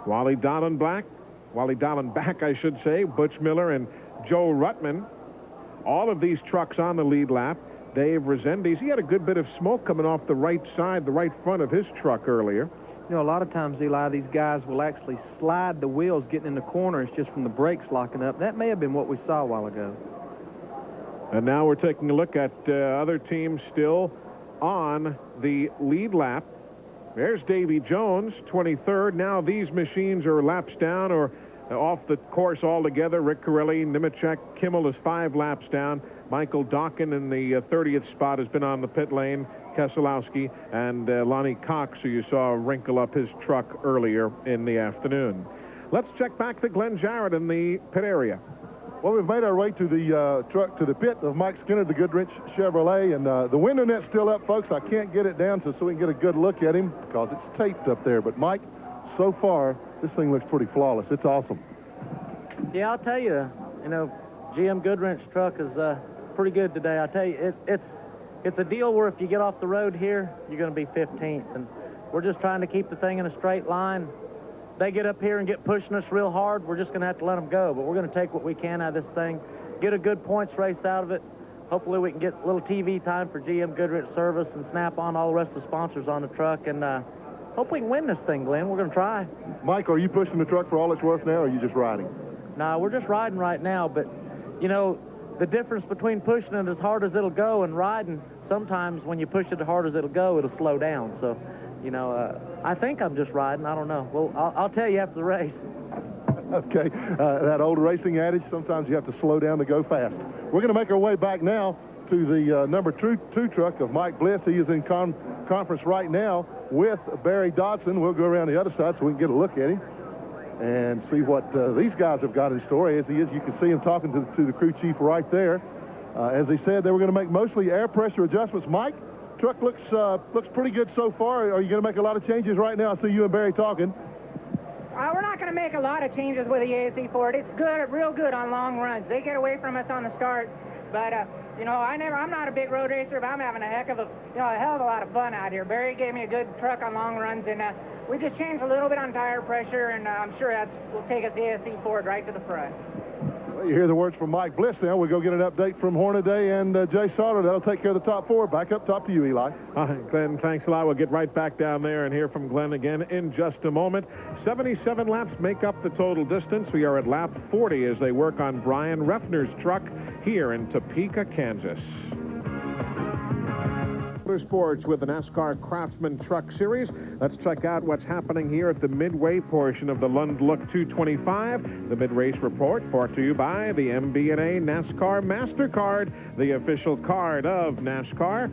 Wally Dallenbach, I should say, Butch Miller and Joe Ruttman, all of these trucks on the lead lap. Dave Rezendes, he had a good bit of smoke coming off the right side, the right front of his truck earlier. You know, a lot of times, Eli, these guys will actually slide the wheels getting in the corners just from the brakes locking up. That may have been what we saw a while ago. And now we're taking a look at other teams still on the lead lap. There's Davy Jones, 23rd. Now these machines are laps down or off the course altogether. Rick Corelli, Nemechek, Kimmel is 5 laps down. Michael Dawkin in the 30th spot has been on the pit lane. Keselowski and Lonnie Cox, who you saw wrinkle up his truck earlier in the afternoon. Let's check back to Glenn Jarrett in the pit area. Well, we've made our way to the truck, to the pit of Mike Skinner, the Goodwrench Chevrolet, and the window net's still up, folks. I can't get it down so we can get a good look at him because it's taped up there. But, Mike, so far, this thing looks pretty flawless. It's awesome. Yeah, I'll tell you, GM Goodwrench truck is pretty good today. I tell you, it's it's a deal where if you get off the road here, you're going to be 15th. And we're just trying to keep the thing in a straight line. They get up here and get pushing us real hard, we're just going to have to let them go. But we're going to take what we can out of this thing, get a good points race out of it. Hopefully we can get a little TV time for GM Goodrich Service and snap on all the rest of the sponsors on the truck. And hope we can win this thing, Glenn. We're going to try. Mike, are you pushing the truck for all it's worth now, or are you just riding? No, we're just riding right now. But, you know, the difference between pushing it as hard as it'll go and riding, sometimes when you push it as hard as it'll go, it'll slow down. So, you know, I think I'm just riding. I don't know. Well, I'll tell you after the race. Okay, that old racing adage, sometimes you have to slow down to go fast. We're going to make our way back now to the number 2 truck of Mike Bliss. He is in conference right now with Barry Dodson. We'll go around the other side so we can get a look at him and see what these guys have got in store. As he is, you can see him talking to the crew chief right there. As he said, they were going to make mostly air pressure adjustments. Mike, truck looks pretty good so far. Are you going to make a lot of changes right now? I see you and Barry talking. We're not going to make a lot of changes with the ASE Ford. It's good, real good on long runs. They get away from us on the start, but you know, I'm not a big road racer, but I'm having a hell of a lot of fun out here. Barry gave me a good truck on long runs, and we just changed a little bit on tire pressure, and I'm sure that will take us the ASE Ford right to the front. Well, you hear the words from Mike Bliss now. We'll go get an update from Hornaday and Jay Sauter. That'll take care of the top 4. Back up top to you, Eli. Glenn, thanks a lot. We'll get right back down there and hear from Glenn again in just a moment. 77 laps make up the total distance. We are at lap 40 as they work on Brian Reffner's truck here in Topeka, Kansas. Motorsports with the Nascar Craftsman Truck Series. Let's check out what's happening here at the midway portion of the Lund Look 225. The mid-race report brought to you by the MB&A NASCAR MasterCard, the official card of NASCAR.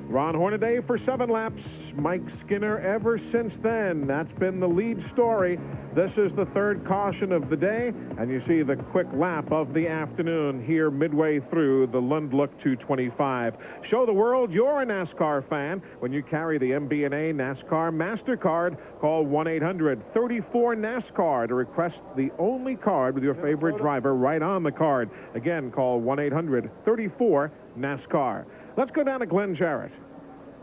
Ron Hornaday for 7 laps. Mike Skinner ever since then. That's been the lead story. This is the 3rd caution of the day, and you see the quick lap of the afternoon here midway through the Lund Look 225. Show the world you're a NASCAR fan when you carry the MB&A NASCAR MasterCard. Call 1-800-34-NASCAR to request the only card with your favorite driver right on the card. Again, call 1-800-34-NASCAR. Let's go down to Glenn Jarrett.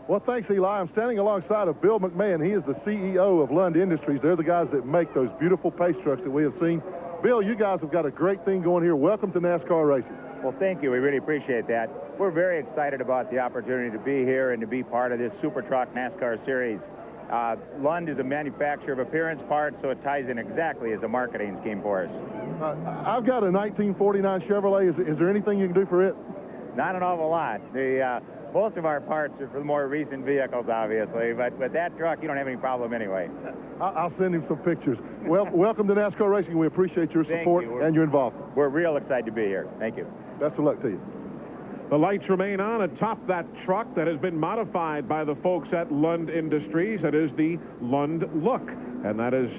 Well, thanks, Eli. I'm standing alongside of Bill McMahon. He is the CEO of Lund Industries. They're the guys that make those beautiful pace trucks that we have seen. Bill, you guys have got a great thing going here. Welcome to NASCAR racing. Well, thank you. We really appreciate that. We're very excited about the opportunity to be here and to be part of this Super Truck NASCAR series. Lund is a manufacturer of appearance parts, so it ties in exactly as a marketing scheme for us. I've got a 1949 Chevrolet. Is there anything you can do for it? Not an awful lot. Most of our parts are for the more recent vehicles, obviously, but with that truck, you don't have any problem anyway. I'll send him some pictures. Well, welcome to NASCAR Racing. We appreciate your support and your involvement. We're real excited to be here. Thank you. Best of luck to you. The lights remain on atop that truck that has been modified by the folks at Lund Industries. That is the Lund Look. And that is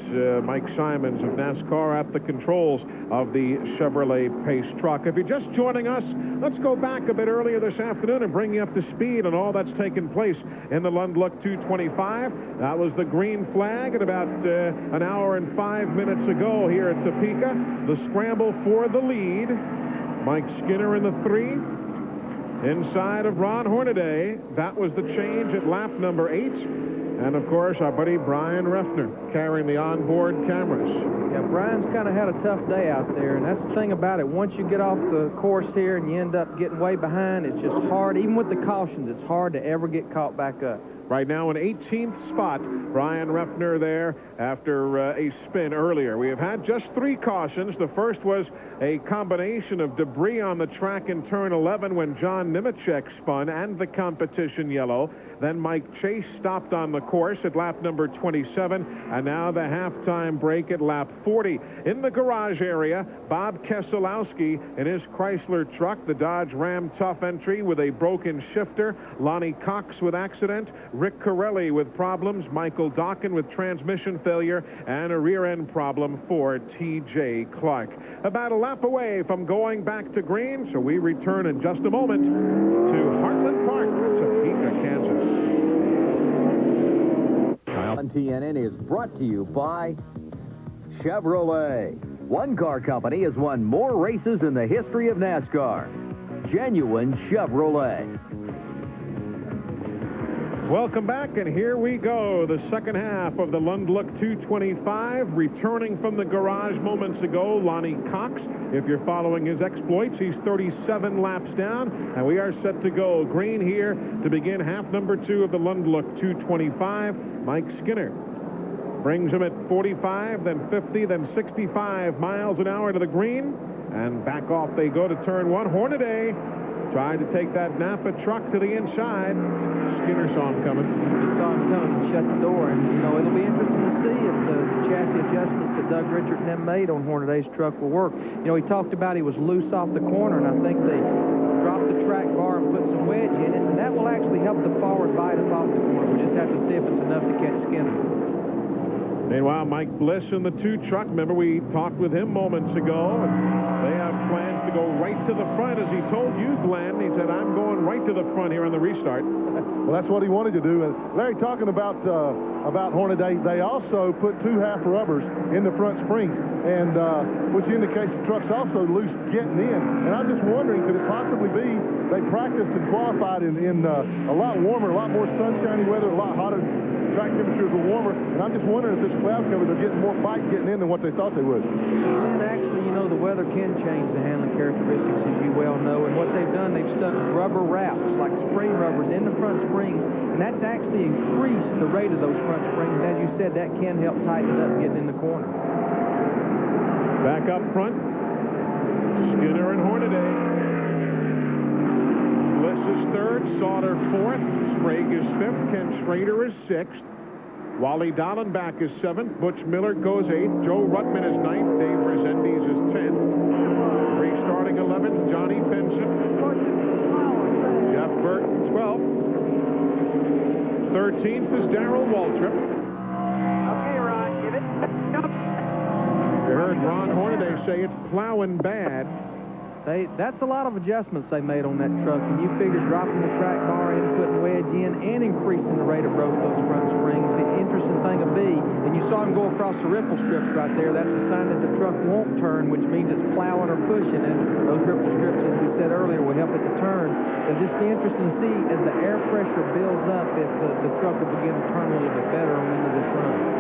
Mike Simons of NASCAR at the controls of the Chevrolet Pace truck. If you're just joining us, let's go back a bit earlier this afternoon and bring you up to speed on all that's taken place in the Lund Look 225. That was the green flag at about an hour and 5 minutes ago here at Topeka. The scramble for the lead. Mike Skinner in the 3. Inside of Ron Hornaday, that was the change at lap number 8. And, of course, our buddy Brian Reffner carrying the onboard cameras. Yeah, Brian's kind of had a tough day out there, and that's the thing about it. Once you get off the course here and you end up getting way behind, it's just hard. Even with the cautions, it's hard to ever get caught back up. Right now in 18th spot, Brian Reffner there after a spin earlier. We have had just 3 cautions. The first was a combination of debris on the track in turn 11 when John Nemechek spun and the competition yellow. Then Mike Chase stopped on the course at lap number 27, and now the halftime break at lap 40. In the garage area, Bob Keselowski in his Chrysler truck, the Dodge Ram Tough Entry with a broken shifter, Lonnie Cox with accident, Rick Corelli with problems, Michael Dawkin with transmission failure, and a rear-end problem for T.J. Clark. About a lap away from going back to green, so we return in just a moment to Heartland Park, Topeka, Kansas. On TNN is brought to you by Chevrolet. One car company has won more races in the history of NASCAR. Genuine Chevrolet. Welcome back, and here we go. The second half of the Lund Look 225. Returning from the garage moments ago, Lonnie Cox. If you're following his exploits, he's 37 laps down, and we are set to go. Green here to begin half number 2 of the Lund Look 225. Mike Skinner brings him at 45, then 50, then 65 miles an hour to the green, and back off they go to turn 1. Hornaday tried to take that Napa truck to the inside. Skinner saw him coming. He saw him coming and shut the door. And, you know, it'll be interesting to see if the chassis adjustments that Doug Richard and them made on Hornaday's truck will work. You know, he talked about he was loose off the corner, and I think they dropped the track bar and put some wedge in it, and that will actually help the forward bite up off the corner. We just have to see if it's enough to catch Skinner. Meanwhile, Mike Bliss in the 2 truck. Remember, we talked with him moments ago, and they have plans to go right to the front. As he told you, Glenn, he said, I'm going right to the front here on the restart. Well, that's what he wanted to do. And Larry, talking about Hornaday, they also put 2 half rubbers in the front springs, and which indicates the truck's also loose getting in. And I'm just wondering, could it possibly be they practiced and qualified in a lot warmer, a lot more sunshiny weather, a lot hotter? Track temperatures were warmer, and I'm just wondering if this cloud cover, they're getting more bite getting in than what they thought they would. And actually, you know, the weather can change the handling characteristics, as you well know. And what they've done, they've stuck rubber wraps, like spring rubbers, in the front springs, and that's actually increased the rate of those front springs. And as you said, that can help tighten it up getting in the corner. Back up front, Skinner and Hornaday. Bliss is 3rd, Sauter 4th, Sprague is 5th, Ken Schrader is 6th, Wally Dallenbach is 7th, Butch Miller goes 8th, Joe Rutman is 9th, Dave Resendiz is 10th, restarting 11th, Johnny Benson, Jeff Burton 12th, 13th is Darrell Waltrip. Okay, Ron, give it. You heard Ron Hornaday say it's plowing bad. That's a lot of adjustments they made on that truck, and you figure dropping the track bar in, putting wedge in, and increasing the rate of growth of those front springs. The interesting thing will be, and you saw him go across the ripple strips right there, that's a sign that the truck won't turn, which means it's plowing or pushing, and those ripple strips, as we said earlier, will help it to turn. It'll just be interesting to see as the air pressure builds up if the truck will begin to turn a little bit better on into this run.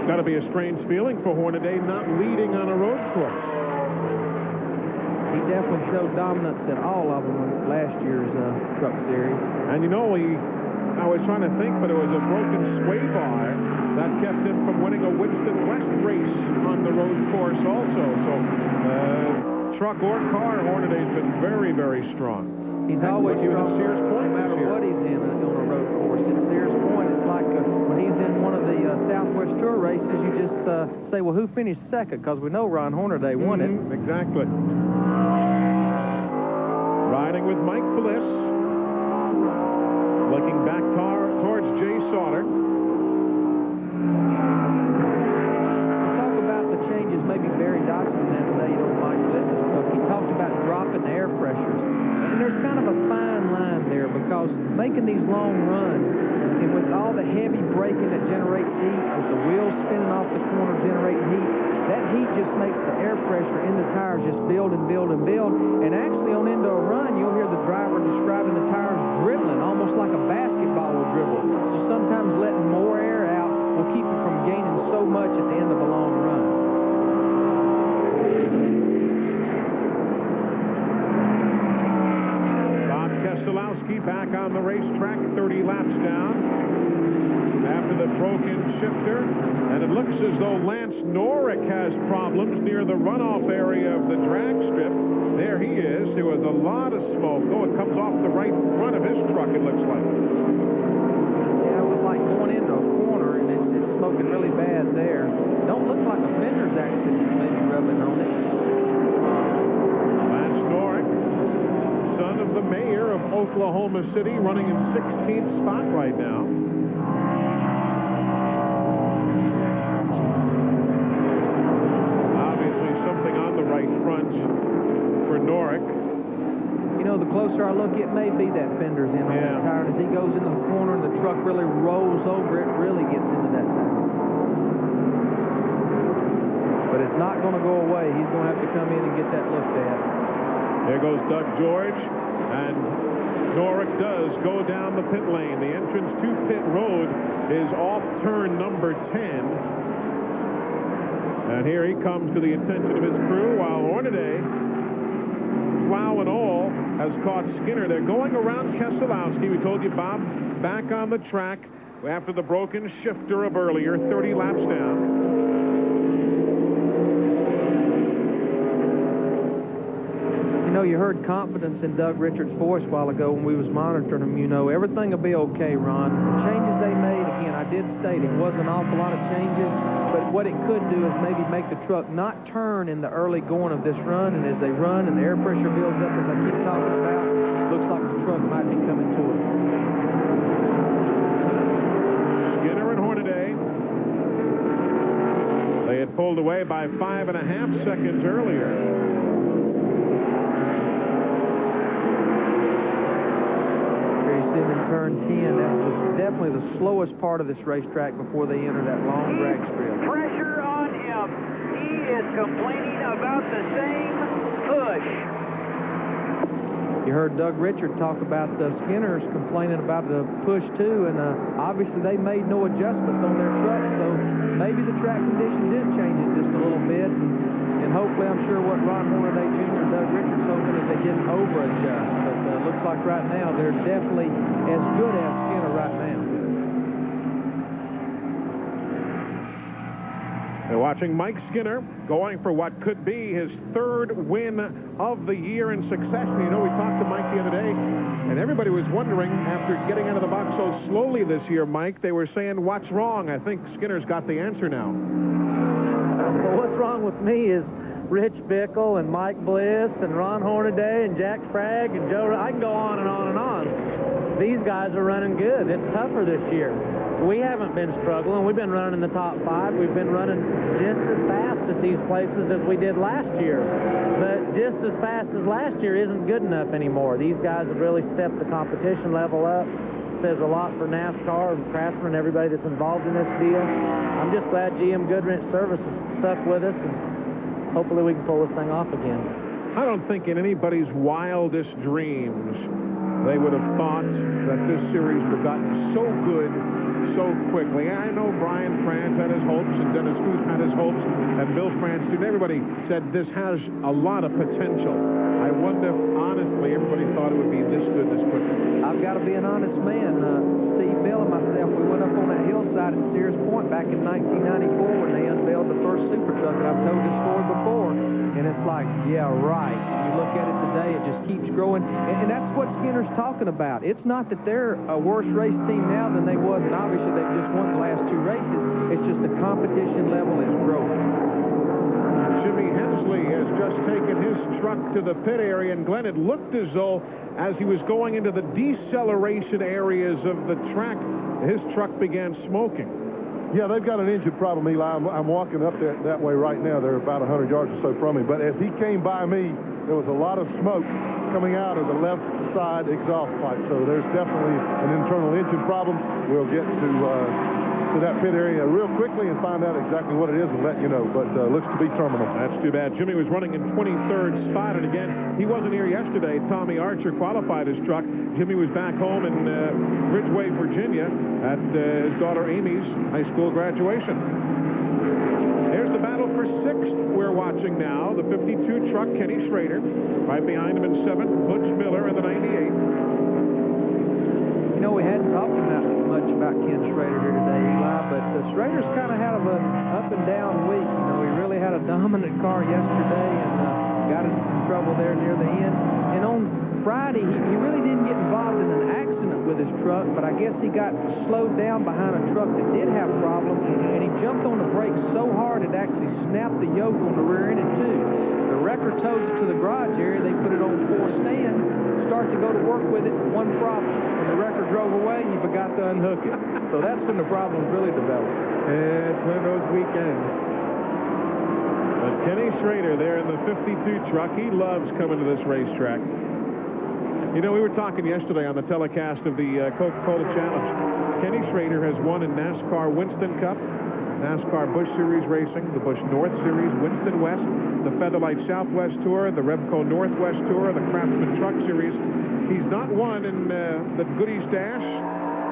Got to be a strange feeling for Hornaday not leading on a road course. He definitely showed dominance in all of them in last year's Truck Series. And you know, I was trying to think, but it was a broken sway bar that kept him from winning a Winston West race on the road course also. So, truck or car, Hornaday's been very, very strong. He's always strong, at Sears Point, no matter what he's in on a road course. At Sears Point, it's like when he's in one of the Southwest Tour races, you just say, well, who finished second? Because we know Ron Hornaday won it. Exactly. Riding with Mike Bliss. Looking back towards Jay Sauter. Talk about the changes maybe Barry Dodson made on Mike Bliss's truck. He talked about dropping the air pressures. And there's kind of a fine line there, because making these long runs, and with all the heavy braking that generates heat, with the wheels spinning off the corner generating heat, that heat just makes the air pressure in the tires just build and build and build. And actually on into a run, you'll hear the driver describing the tires dribbling, almost like a basketball will dribble. So sometimes letting more air out will keep you from gaining so much at the end of a long run. Keselowski back on the racetrack, 30 laps down after the broken shifter, and it looks as though Lance Norrick has problems near the runoff area of the drag strip. There he is. There was a lot of smoke. Oh, it comes off the right front of his truck, it looks like. Yeah, it was like going into a corner, and it's smoking really bad there. Don't look like a fender's accident maybe rubbing on it. Lance Norrick, son of the mayor of Oklahoma City, running in 16th spot right now. Obviously something on the right front for Norrick. You know, the closer I look, it may be that fender's in on that tire. And as he goes into the corner and the truck really rolls over, it really gets into that tire. But it's not going to go away. He's going to have to come in and get that looked at. There goes Doug George, and Norrick does go down the pit lane. The entrance to pit road is off turn number 10. And here he comes to the attention of his crew, while Hornaday, plow and all, has caught Skinner. They're going around Keselowski. We told you, Bob, back on the track after the broken shifter of earlier, 30 laps down. You know, you heard confidence in Doug Richards' voice a while ago when we was monitoring him. You know, everything will be okay, Ron. The changes they made, again, I did state it was an awful lot of changes, but what it could do is maybe make the truck not turn in the early going of this run, and as they run and the air pressure builds up, as I keep talking about, looks like the truck might be coming to it. Skinner and Hornaday. They had pulled away by 5.5 seconds earlier. In turn 10, that's definitely the slowest part of this racetrack before they enter that long drag strip. Pressure on him. He is complaining about the same push. You heard Doug Richard talk about Skinner's complaining about the push too, and obviously they made no adjustments on their truck, so maybe the track conditions is changing just a little bit, and hopefully I'm sure what Ron Hornaday Jr. and Doug Richards hoping is they didn't over-adjust, but looks like right now they're definitely as good as Skinner right now. They're watching Mike Skinner going for what could be his 3rd win of the year in succession. You know, we talked to Mike the other day, and everybody was wondering, after getting out of the box so slowly this year, Mike, they were saying, what's wrong? I think Skinner's got the answer now. Well, what's wrong with me is Rich Bickle and Mike Bliss and Ron Hornaday and Jack Sprague and Joe. I can go on and on and on. These guys are running good. It's tougher this year. We haven't been struggling. We've been running in the top 5. We've been running just as fast at these places as we did last year. But just as fast as last year isn't good enough anymore. These guys have really stepped the competition level up. Says a lot for NASCAR and Craftsman and everybody that's involved in this deal. I'm just glad GM Goodwrench Service has stuck with us, and hopefully we can pull this thing off again. I don't think in anybody's wildest dreams they would have thought that this series would have gotten so good so quickly. I know Brian France had his hopes, and Dennis Futh had his hopes, and Bill France did. Everybody said this has a lot of potential. I wonder if, honestly, everybody thought it would be this good this quickly. I've got to be an honest man. Steve Bill and myself, we went up on that hillside at Sears Point back in 1994 when they unveiled the first Super Truck, and I've told this story before, and it's like, yeah, right. You look at it today, it just keeps growing, and that's what Skinner's talking about. It's not that they're a worse race team now than they was, and obviously they've just won the last 2 races. It's just the competition level is growing. Jimmy Hensley has just taken his truck to the pit area, and Glenn, it looked as though as he was going into the deceleration areas of the track, his truck began smoking. Yeah, they've got an engine problem, Eli. I'm walking up that way right now. They're about 100 yards or so from me. But as he came by me, there was a lot of smoke coming out of the left side exhaust pipe. So there's definitely an internal engine problem. We'll get to that pit area real quickly and find out exactly what it is and let you know. But looks to be terminal. That's too bad. Jimmy was running in 23rd spot, and again, he wasn't here yesterday. Tommy Archer qualified his truck. Jimmy was back home in Ridgeway, Virginia at his daughter Amy's high school graduation. There's the battle for 6th we're watching now. The 52 truck, Kenny Schrader. Right behind him in 7th, Butch Miller in the 98. You know, we hadn't talked much about Ken Schrader here today, Eli, but Schrader's kind of had an up and down week. You know, he really had a dominant car yesterday and got into some trouble there near the end. And on Friday, he really didn't get involved in an accident with his truck, but I guess he got slowed down behind a truck that did have problems, and he jumped on the brakes so hard it actually snapped the yoke on the rear end in 2. The wrecker tows it to the garage area. They put it on 4 stands, start to go to work with it. One problem. When the wrecker drove away, he forgot to unhook it. So that's when the problems really developed. It's one of those weekends. But Kenny Schrader there in the 52 truck, he loves coming to this racetrack. You know, we were talking yesterday on the telecast of the Coca-Cola Challenge. Kenny Schrader has won in NASCAR Winston Cup, NASCAR Busch Series Racing, the Busch North Series, Winston West, the Featherlight Southwest Tour, the Revco Northwest Tour, the Craftsman Truck Series. He's not won in the Goodies Dash,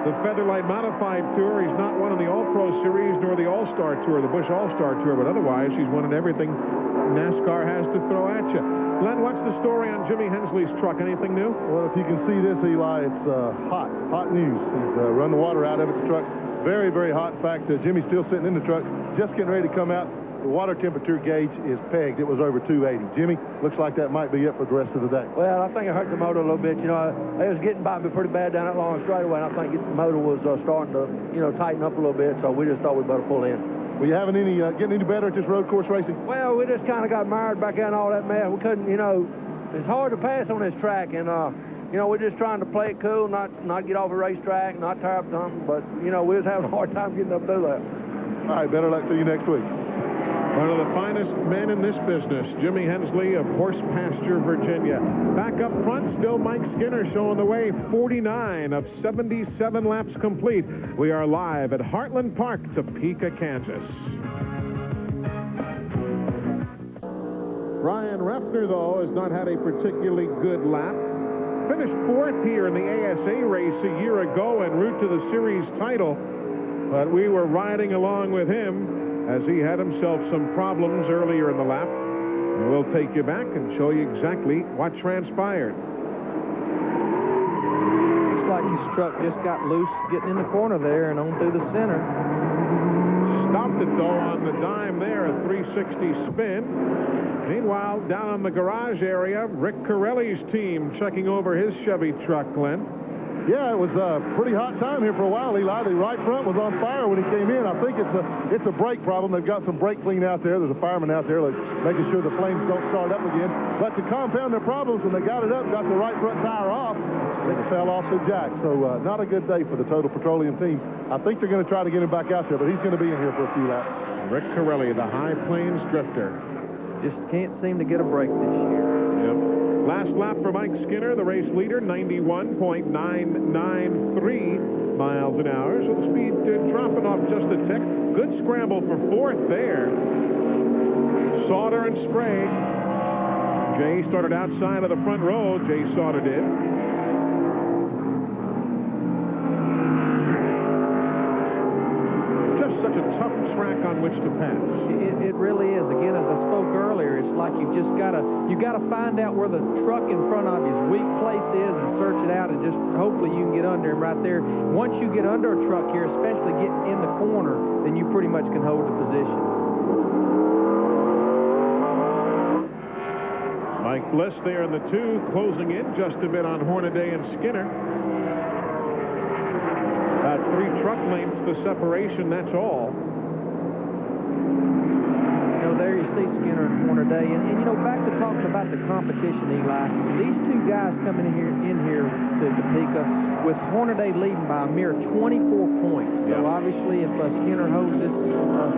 the Featherlight Modified Tour. He's not won in the All-Pro Series nor the All-Star Tour, the Busch All-Star Tour, but otherwise he's won in everything NASCAR has to throw at you. Glenn, what's the story on Jimmy Hensley's truck? Anything new? Well, if you can see this, Eli, it's hot news. He's run the water out of it, the truck. Very, very hot. In fact, Jimmy's still sitting in the truck, just getting ready to come out. The water temperature gauge is pegged. It was over 280. Jimmy, looks like that might be it for the rest of the day. Well, I think it hurt the motor a little bit. You know, it was getting by me pretty bad down that long straightaway, and I think the motor was starting to, tighten up a little bit, so we just thought we'd better pull in. Were you having any, getting any better at this road course racing? Well, we just kind of got mired back in all that mess. We couldn't, it's hard to pass on this track, and, we're just trying to play it cool, not get off a racetrack, not tear up something, but, we was having a hard time getting up through that. All right, better luck to you next week. One of the finest men in this business, Jimmy Hensley of Horse Pasture, Virginia. Back up front, still Mike Skinner showing the way. 49 of 77 laps complete. We are live at Heartland Park, Topeka, Kansas. Ryan Reffner, though, has not had a particularly good lap. Finished fourth here in the ASA race a year ago en route to the series title. But we were riding along with him as he had himself some problems earlier in the lap. And we'll take you back and show you exactly what transpired. Looks like his truck just got loose getting in the corner there and on through the center. Stopped it, though, on the dime there, a 360 spin. Meanwhile, down on the garage area, Rick Corelli's team checking over his Chevy truck, Glenn. Yeah, it was a pretty hot time here for a while, Eli. The right front was on fire when he came in. I think it's a brake problem. They've got some brake clean out there. There's a fireman out there making sure the flames don't start up again. But to compound their problems, when they got it up, got the right front tire off, it fell off the jack. So not a good day for the Total Petroleum team. I think they're going to try to get him back out there, but he's going to be in here for a few laps. Rick Corelli, the High Plains drifter. Just can't seem to get a break this year. Yep. Last lap for Mike Skinner, the race leader, 91.993 miles an hour. So the speed dropping off just a tick. Good scramble for fourth there. Sauter and Sprague. Jay started outside of the front row. Jay Sauter did. Just such a tough track on which to pass. It really is. Again, as I spoke earlier, it's like you gotta find out where the truck in front of you's weak place is and search it out, and just hopefully you can get under him right there. Once you get under a truck here, especially get in the corner, then you pretty much can hold the position. Mike Bliss there in the two, closing in just a bit on Hornaday and Skinner. About 3 truck lengths the separation, that's all. There you see Skinner and Hornaday, and back to talking about the competition, Eli. These two guys coming in here to Topeka with Hornaday leading by a mere 24 points. So obviously, if Skinner holds this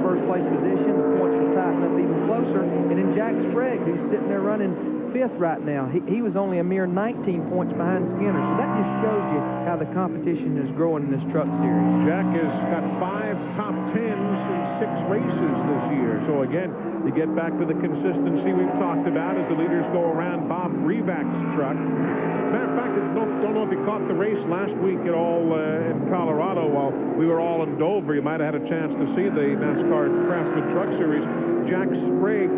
first place position, the points will tighten up even closer. And then Jack Sprague, who's sitting there running 5th right now, he was only a mere 19 points behind Skinner. So that just shows you how the competition is growing in this truck series. Jack has got 5 top 10s in 6 races this year. So again, you get back to the consistency we've talked about as the leaders go around Bob Revak's truck. Matter of fact, I don't know if you caught the race last week at all in Colorado while we were all in Dover. You might have had a chance to see the NASCAR Craftsman Truck Series. Jack Sprague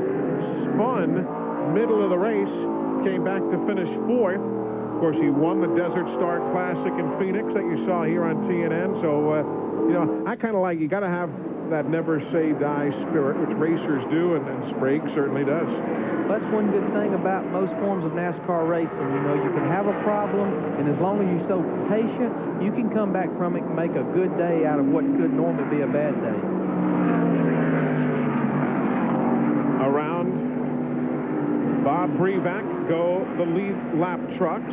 spun middle of the race, came back to finish 4th. Of course, he won the Desert Star Classic in Phoenix that you saw here on TNN. So, I kind of like, you got to have that never say die spirit, which racers do, and Sprague certainly does. That's one good thing about most forms of NASCAR racing. You can have a problem, and as long as you show patience, you can come back from it and make a good day out of what could normally be a bad day. Around Bob Revak go the lead lap trucks.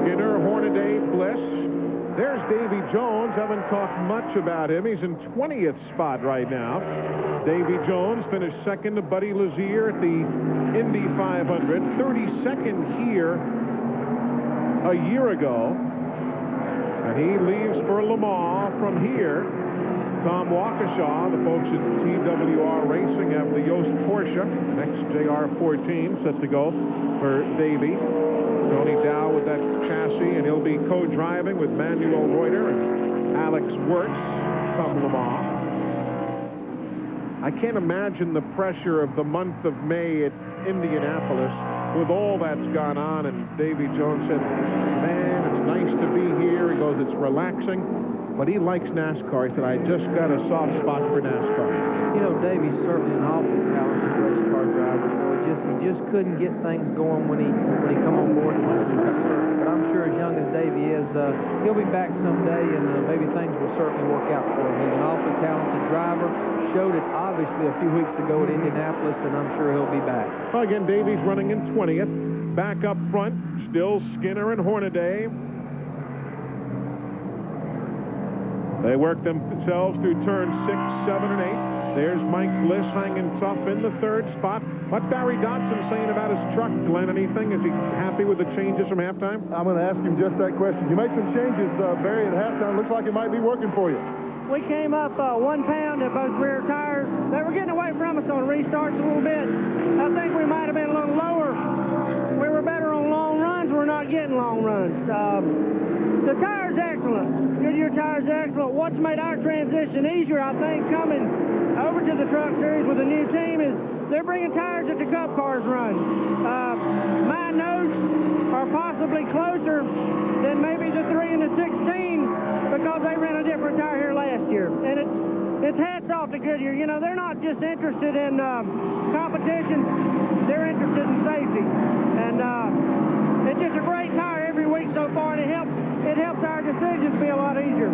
Skinner, Hornaday, Bliss. There's Davy Jones. Haven't talked much about him. He's in 20th spot right now. Davy Jones finished second to Buddy Lazier at the Indy 500. 32nd here a year ago. And he leaves for Le Mans from here. Tom Waukesha, the folks at TWR Racing, have the Yost Porsche. Next JR14 set to go for Davey. Tony Dow with that chassis, and he'll be co-driving with Manuel Reuter and Alex Wirtz come Le Mans. I can't imagine the pressure of the month of May at Indianapolis with all that's gone on. And Davy Jones said, man, it's nice to be here. He goes, it's relaxing. But he likes NASCAR. He said, I just got a soft spot for NASCAR. You know, Davy's certainly an awfully talented race car driver. You know, he just couldn't get things going when he come on board the Lund Look circuit. But I'm sure as young as Davy is, he'll be back someday, and maybe things will certainly work out for him. He's an awfully talented driver. Showed it obviously a few weeks ago at Indianapolis, and I'm sure he'll be back. Well, again, Davy's running in 20th. Back up front, still Skinner and Hornaday. They work themselves through turns 6, 7, and 8. There's Mike Bliss hanging tough in the third spot. What's Barry Dodson saying about his truck, Glenn? Anything? Is he happy with the changes from halftime? I'm going to ask him just that question. You made some changes, Barry, at halftime. Looks like it might be working for you. We came up 1 pound at both rear tires. They were getting away from us on restarts a little bit. I think we might have been a little lower. We were better on long runs. We're not getting long runs. The tire's excellent. Goodyear tire's excellent. What's made our transition easier, I think, coming over to the Truck Series with a new team is they're bringing tires that the Cup cars run. My notes are possibly closer than maybe the 3 and the 16 because they ran a different tire here last year. And it's hats off to Goodyear. You know, they're not just interested in competition. They're interested in safety. And it's just a great tire every week so far, and it helps our decisions be a lot easier.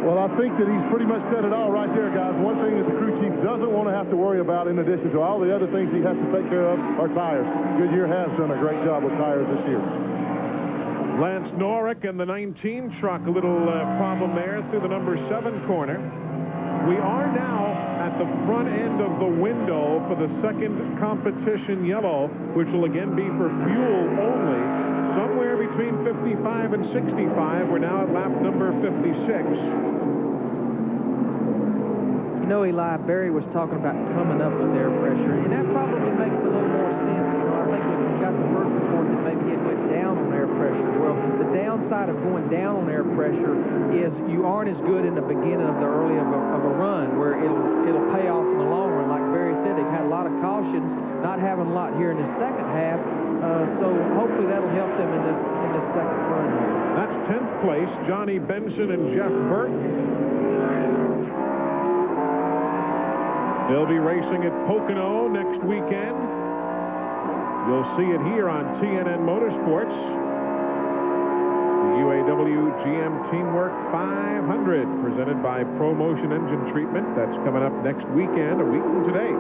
Well, I think that he's pretty much said it all right there, guys. One thing that the crew chief doesn't want to have to worry about, in addition to all the other things he has to take care of, are tires. Goodyear has done a great job with tires this year. Lance Norrick and the 19 truck, a little problem there through the number 7 corner. We are now at the front end of the window for the second competition yellow, which will again be for fuel only. Somewhere between 55 and 65. We're now at lap number 56. You know, Eli, Barry was talking about coming up with air pressure, and that probably makes a little more sense. You know, I think we got the first report that maybe it went down on air pressure. Well, the downside of going down on air pressure is you aren't as good in the beginning of the early of a run, where it'll pay off in the long run. Like Barry said, they've had a lot of cautions, not having a lot here in the second half. So hopefully that'll help them in this second run here. That's 10th place, Johnny Benson and Jeff Burke. They'll be racing at Pocono next weekend. You'll see it here on TNN Motorsports. The UAW GM Teamwork 500, presented by ProMotion Engine Treatment. That's coming up next weekend, a week from today.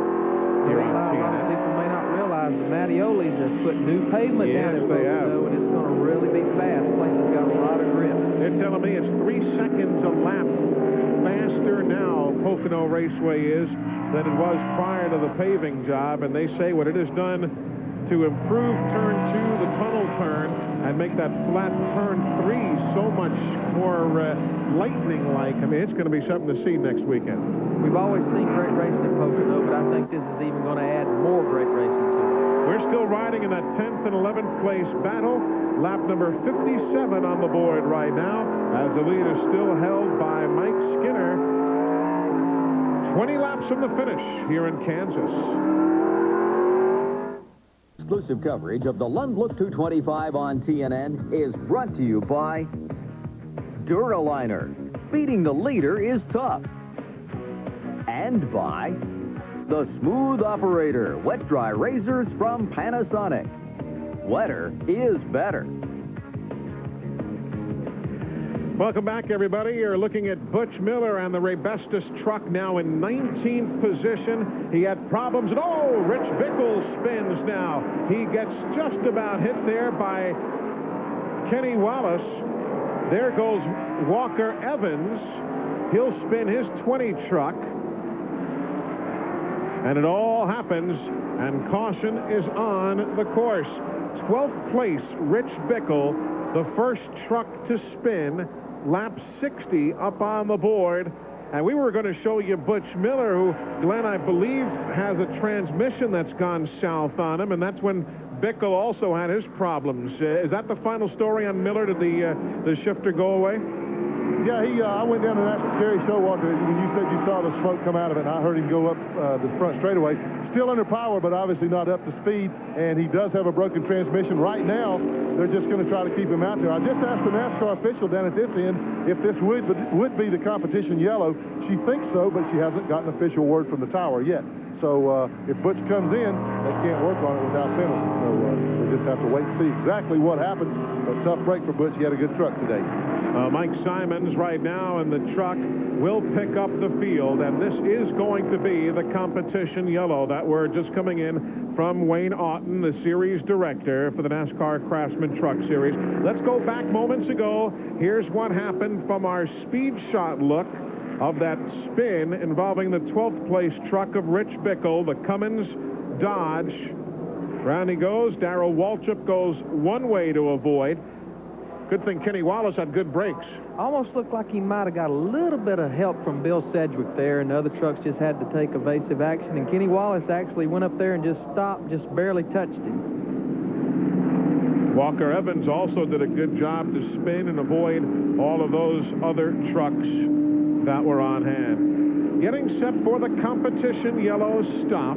Here on A lot of TNN. people may not realize the Mattiolis have put new pavement down at Pocono, and it's going to really be fast. The place has got a lot of grip. They're telling me it's 3 seconds a lap faster now, Pocono Raceway is, than it was prior to the paving job. And they say what it has done to improve turn 2, the tunnel turn, and make that flat turn 3 so much more lightning-like. I mean, it's going to be something to see next weekend. We've always seen great racing at Pocono, but I think this is even going to add more great racing to it. We're still riding in that 10th and 11th place battle. Lap number 57 on the board right now, as the lead is still held by Mike Skinner. 20 laps from the finish here in Kansas. Exclusive coverage of the Lund Look 225 on TNN is brought to you by Duraliner. Beating the leader is tough. And by the Smooth Operator wet-dry razors from Panasonic. Wetter is better. Welcome back, everybody. You're looking at Butch Miller and the Raybestos truck now in 19th position. He had problems, and Rich Bickle spins now. He gets just about hit there by Kenny Wallace. There goes Walker Evans. He'll spin his 20 truck. And it all happens, and caution is on the course. 12th place, Rich Bickle. the first truck to spin, lap 60 up on the board. And we were going to show you Butch Miller, who, Glenn, I believe, has a transmission that's gone south on him, and that's when Bickle also had his problems. Is that the final story on Miller? Did the shifter go away? Yeah, I went down to Nascar Carry Showalter when you said you saw the smoke come out of it, and I heard him go up the front straightaway. Still under power, but obviously not up to speed, and he does have a broken transmission. Right now, they're just going to try to keep him out there. I just asked the NASCAR official down at this end if this would be the competition yellow. She thinks so, but she hasn't gotten official word from the tower yet. So if Butch comes in, they can't work on it without penalty. So we just have to wait and see exactly what happens. A tough break for Butch. He had a good truck today. Mike Simons right now in the truck will pick up the field, and this is going to be the competition yellow. That word just coming in from Wayne Auten, the series director for the NASCAR Craftsman Truck Series. Let's go back moments ago. Here's what happened from our speed shot look of that spin involving the 12th place truck of Rich Bickle, the Cummins Dodge. Round he goes. Darrell Waltrip goes one way to avoid. Good thing Kenny Wallace had good brakes. Almost looked like he might have got a little bit of help from Bill Sedgwick there, and the other trucks just had to take evasive action, and Kenny Wallace actually went up there and just stopped, just barely touched him. Walker Evans also did a good job to spin and avoid all of those other trucks that were on hand. Getting set for the competition yellow stop.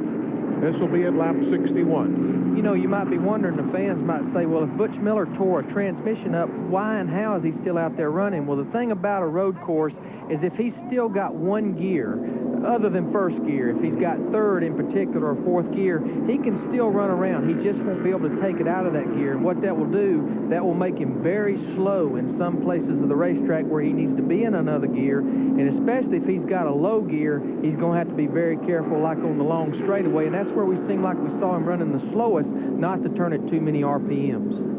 This will be at lap 61. You know, you might be wondering, the fans might say, well, if Butch Miller tore a transmission up, why and how is he still out there running? Well, the thing about a road course is if he's still got one gear, other than first gear, if he's got third in particular or fourth gear, he can still run around. He just won't be able to take it out of that gear. And what that will do, that will make him very slow in some places of the racetrack where he needs to be in another gear. And especially if he's got a low gear, he's going to have to be very careful, like on the long straightaway. And that's where we seem like we saw him running the slowest, not to turn it too many RPMs.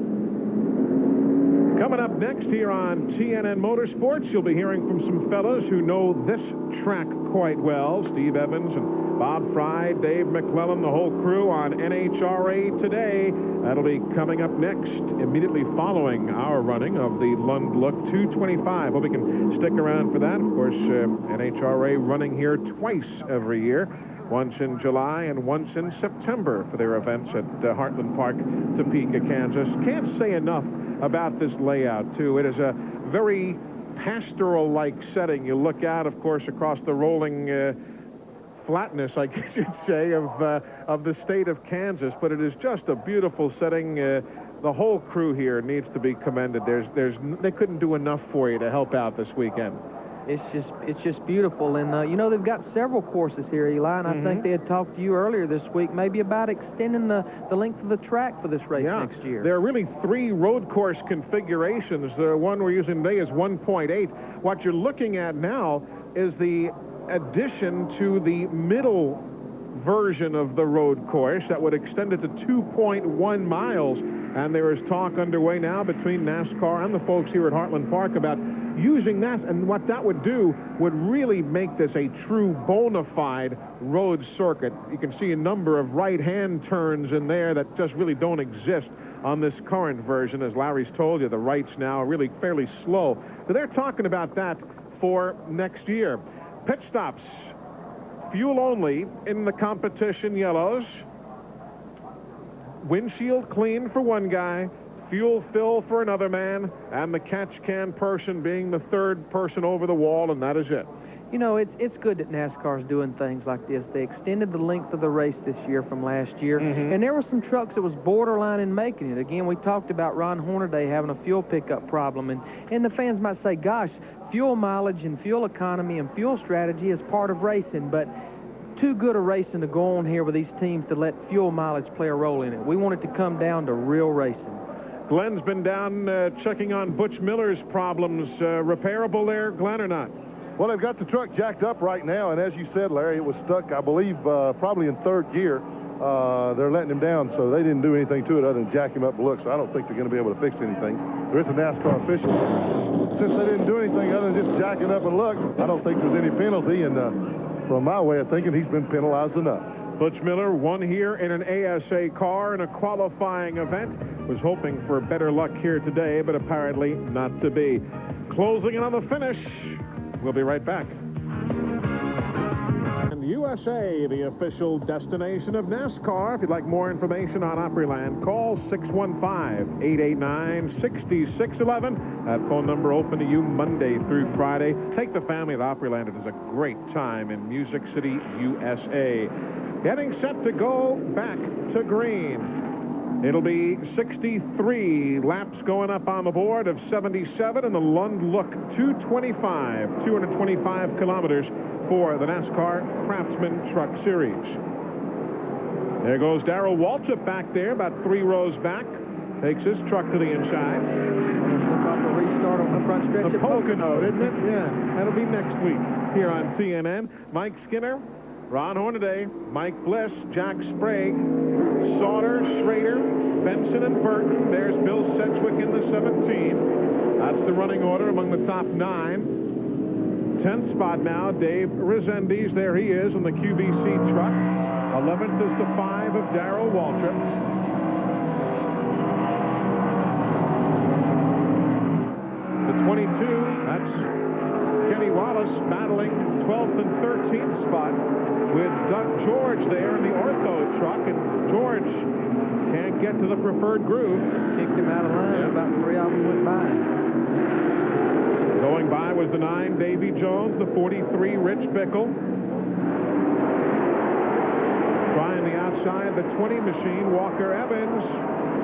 Coming up next here on TNN Motorsports, you'll be hearing from some fellas who know this track quite well. Steve Evans and Bob Fry, Dave McClellan, the whole crew on NHRA Today. That'll be coming up next, immediately following our running of the Lund Look 225. Hope you can stick around for that. Of course, NHRA running here twice every year. Once in July and once in September for their events at Heartland Park, Topeka, Kansas. Can't say enough about this layout, too. It is a very pastoral-like setting. You look out, of course, across the rolling flatness, I guess you'd say, of the state of Kansas, but it is just a beautiful setting. The whole crew here needs to be commended. They couldn't do enough for you to help out this weekend. It's just beautiful, and you know, they've got several courses here, Eli, and I think they had talked to you earlier this week maybe about extending the length of the track for this race next year. There are really 3 road course configurations. The one we're using today is 1.8. What you're looking at now is the addition to the middle version of the road course that would extend it to 2.1 miles, and there is talk underway now between NASCAR and the folks here at Heartland Park about using that, and what that would do would really make this a true bona fide road circuit. You can see a number of right-hand turns in there that just really don't exist on this current version. As Larry's told you, the rights now are really fairly slow. So they're talking about that for next year. Pit stops, fuel only in the competition yellows. Windshield clean for one guy, fuel fill for another man, and the catch can person being the third person over the wall, and that is it. You know, it's good that NASCAR's doing things like this. They extended the length of the race this year from last year, and there were some trucks that was borderline in making it. Again, we talked about Ron Hornaday having a fuel pickup problem, and the fans might say, gosh, fuel mileage and fuel economy and fuel strategy is part of racing, but too good a racing to go on here with these teams to let fuel mileage play a role in it. We want it to come down to real racing. Glenn's been down checking on Butch Miller's problems. Repairable there, Glenn, or not? Well, they've got the truck jacked up right now, and as you said, Larry, it was stuck, I believe, probably in third gear. They're letting him down, so they didn't do anything to it other than jack him up and look, so I don't think they're going to be able to fix anything. There is a NASCAR official. Since they didn't do anything other than just jacking up and look, I don't think there's any penalty, and from my way of thinking, he's been penalized enough. Butch Miller won here in an ASA car in a qualifying event. Was hoping for better luck here today, but apparently not to be. Closing in on the finish. We'll be right back. And USA, the official destination of NASCAR. If you'd like more information on Opryland, call 615-889-6611. That phone number open to you Monday through Friday. Take the family to Opryland. It is a great time in Music City, USA. Getting set to go back to green. It'll be 63 laps going up on the board of 77 in the Lund Look 225 kilometers for the Nascar Craftsman Truck Series. There goes Darrell Waltrip back there, about 3 rows back. Takes his truck to the inside. Look like a restart on the front stretch The of Pocono, isn't it? Yeah, that'll be next week here on TNN. Mike Skinner, Ron Hornaday, Mike Bliss, Jack Sprague, Sauter, Schrader, Benson, and Burton. There's Bill Sedgwick in the 17. That's the running order among the top 9. 10th spot now, Dave Rezendes. There he is in the QVC truck. 11th is the 5 of Darrell Waltrip. The 22, that's Kenny Wallace battling 12th and 13th spot with Doug George there in the Ortho truck, and George can't get to the preferred groove. Kicked him out of line. Yeah. About 3 of them went by. Going by was the 9, Davy Jones, the 43, Rich Bickle. Trying the outside, the 20 machine, Walker Evans.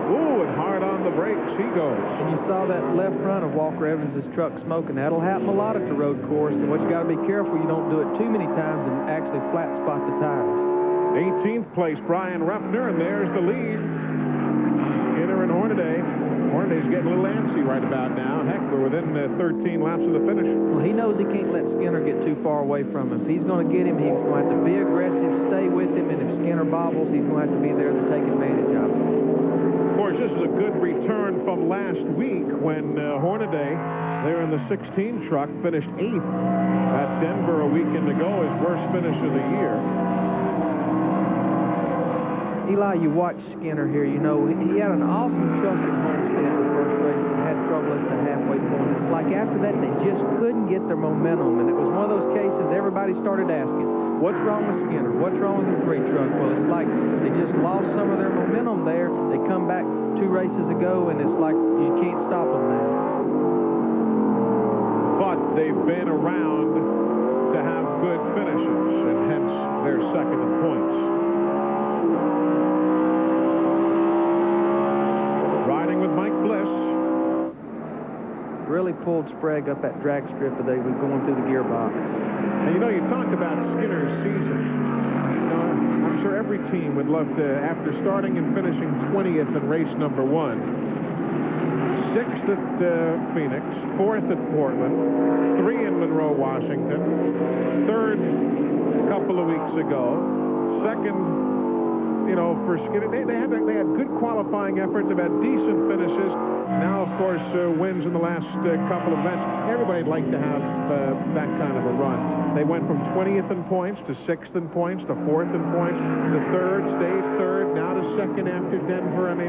Ooh, and hard on the brakes, he goes. And you saw that left front of Walker Evans' truck smoking. That'll happen a lot at the road course, and what you got to be careful, you don't do it too many times and actually flat spot the tires. 18th place, Brian Ruffner, and there's the lead. Skinner and Hornaday. Hornaday's getting a little antsy right about now. Heck, we're within 13 laps of the finish. Well, he knows he can't let Skinner get too far away from him. If he's going to get him, he's going to have to be aggressive, stay with him, and if Skinner bobbles, he's going to have to be there to take advantage of it. Of course, this is a good return from last week when Hornaday, there in the 16 truck, finished 8th at Denver a weekend ago, his worst finish of the year. Eli, you watch Skinner here, you know, he had an awesome truck at Homestead the first race and had trouble at the halfway point. It's like after that, they just couldn't get their momentum, and it was one of those cases everybody started asking, what's wrong with Skinner? What's wrong with the 3 truck? Well, it's like they just lost some of their momentum there. They come back 2 races ago, and it's like you can't stop them now. But they've been around to have good finishes, and hence they're second in points. Riding with Mike Bliss. Really pulled Sprague up that drag strip as they were going through the gearbox. And you know, you talked about Skinner's season. You know, I'm sure every team would love to, after starting and finishing 20th in race number 1, 6th at Phoenix, 4th at Portland, 3 in Monroe, Washington, 3rd a couple of weeks ago, 2nd, you know, for Skinner. They had good qualifying efforts. They've had decent finishes. Now, of course, wins in the last couple of events. Everybody'd like to have that kind of a run. They went from 20th in points to 6th in points to 4th in points to 3rd, stayed 3rd, now to 2nd after Denver. I mean,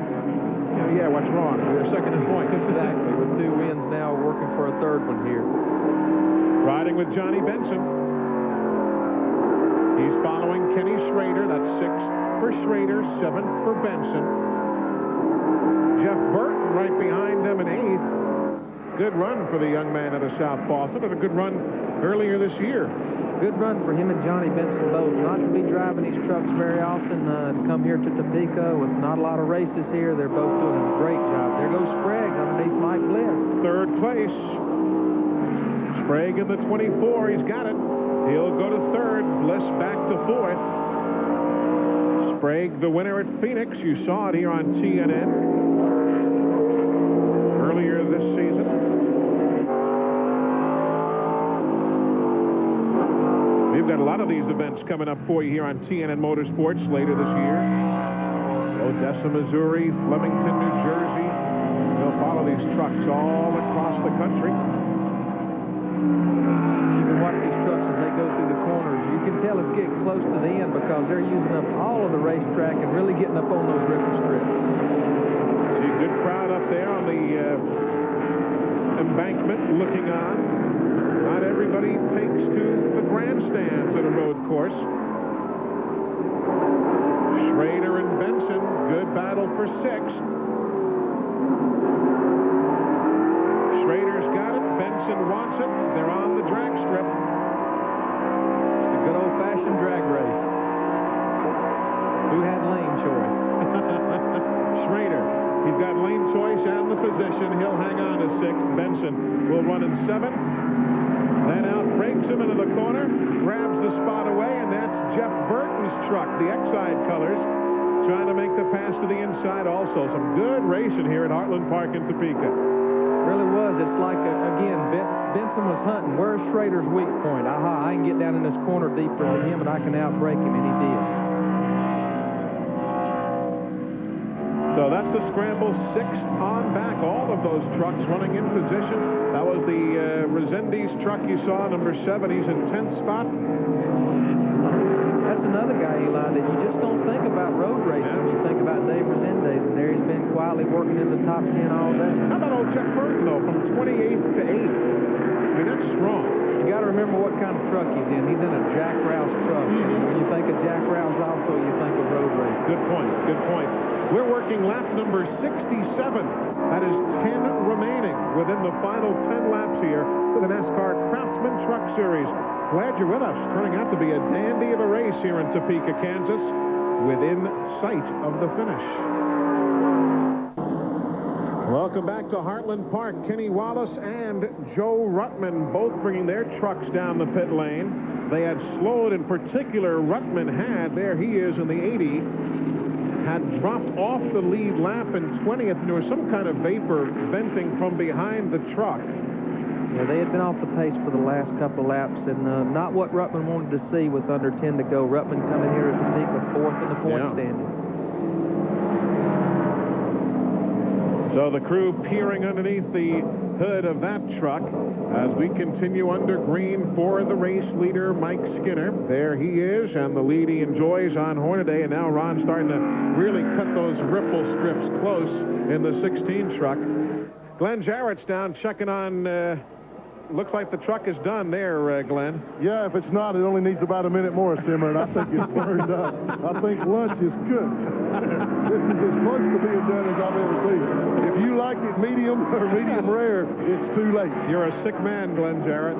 yeah, what's wrong? They're 2nd in points. Exactly. With 2 wins now, working for a 3rd one here. Riding with Johnny Benson. He's following Kenny Schrader. That's 6th for Schrader, 7th for Benson. Jeff Burton right behind them in 8th. Good run for the young man out of South Boston, and a good run earlier this year. Good run for him and Johnny Benson both. Not to be driving these trucks very often, to come here to Topeka with not a lot of races here. They're both doing a great job. There goes Sprague underneath Mike Bliss. 3rd place. Sprague in the 24. He's got it. He'll go to 3rd. Bliss back to 4th. Sprague, the winner at Phoenix. You saw it here on TNN earlier this season. We've got a lot of these events coming up for you here on TNN Motorsports later this year. Odessa, Missouri, Flemington, New Jersey. We'll follow these trucks all across the country. You can watch these trucks as they go through the corners. You can tell it's getting getting close to the end because they're using up all of the racetrack and really getting up on those ripple strips. See a good crowd up there on the embankment looking on. Not everybody takes to the grandstands at a road course. Schrader and Benson, good battle for 6th. Schrader's got it. Benson wants it. They're on the drag strip. It's a good old-fashioned drag race. Who had lane choice? Schrader. He's got lane choice and the position. He'll hang on to 6th. Benson will run in 7th. Then outbreaks him into the corner, grabs the spot away, and that's Jeff Burton's truck, the Exide colors, trying to make the pass to the inside also. Some good racing here at Heartland Park in Topeka. Really was. It's like, again, Benson was hunting. Where's Schrader's weak point? Aha, I can get down in this corner deeper than him, and I can outbreak him, and he did. So that's the scramble, 6th on back. All of those trucks running in position. That was the Resendiz truck you saw, number 7. He's in 10th spot. That's another guy, Eli, that you just don't think about road racing when you think about Dave Resendiz, and there he's been quietly working in the top 10 all day. How about old Jeff Burton, though, from 28th to 8th? I mean, that's strong. You got to remember what kind of truck he's in. He's in a Jack Rouse truck. And when you think of Jack Rouse, also you think of road racing. Good point. Good point. We're working lap number 67. That is 10 remaining within the final 10 laps here for the NASCAR Craftsman Truck Series. Glad you're with us. Turning out to be a dandy of a race here in Topeka, Kansas, within sight of the finish. Welcome back to Heartland Park. Kenny Wallace and Joe Ruttman both bringing their trucks down the pit lane. They had slowed, in particular, Ruttman had. There he is in the 80. Had dropped off the lead lap in 20th, and there was some kind of vapor venting from behind the truck. Yeah, they had been off the pace for the last couple of laps, and not what Ruttman wanted to see with under 10 to go. Ruttman coming here at Topeka 4th in the point standings. So the crew peering underneath the hood of that truck as we continue under green for the race leader, Mike Skinner. There he is, and the lead he enjoys on Hornaday, and now Ron's starting to really cut those ripple strips close in the 16 truck. Glenn Jarrett's down checking on, looks like the truck is done there, Glenn. Yeah, if it's not, it only needs about a minute more, Simmer, and I think it's burned up. I think lunch is cooked. This is as close to being done as I've ever seen. If you like it medium or medium rare, it's too late. You're a sick man, Glenn Jarrett.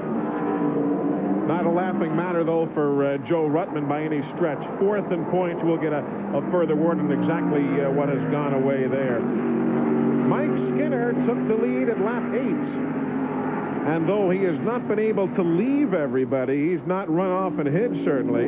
Not a laughing matter, though, for Joe Ruttman by any stretch. 4th in points. We'll get a further word on exactly what has gone away there. Mike Skinner took the lead at lap 8. And though he has not been able to leave everybody, he's not run off and hid, certainly.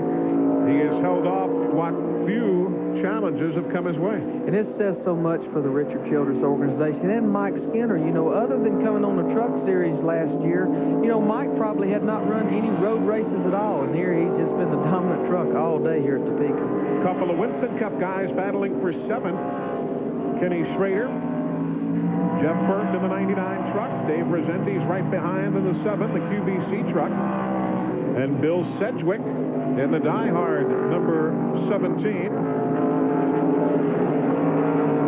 He has held off what few challenges have come his way. And this says so much for the Richard Childress organization and Mike Skinner. You know, other than coming on the Truck Series last year, you know, Mike probably had not run any road races at all. And here he's just been the dominant truck all day here at Topeka. A couple of Winston Cup guys battling for 7th. Kenny Schrader, Jeff Burton in the 99 truck, Dave Resendiz right behind in the 7th, the QBC truck, and Bill Sedgwick in the diehard number 17.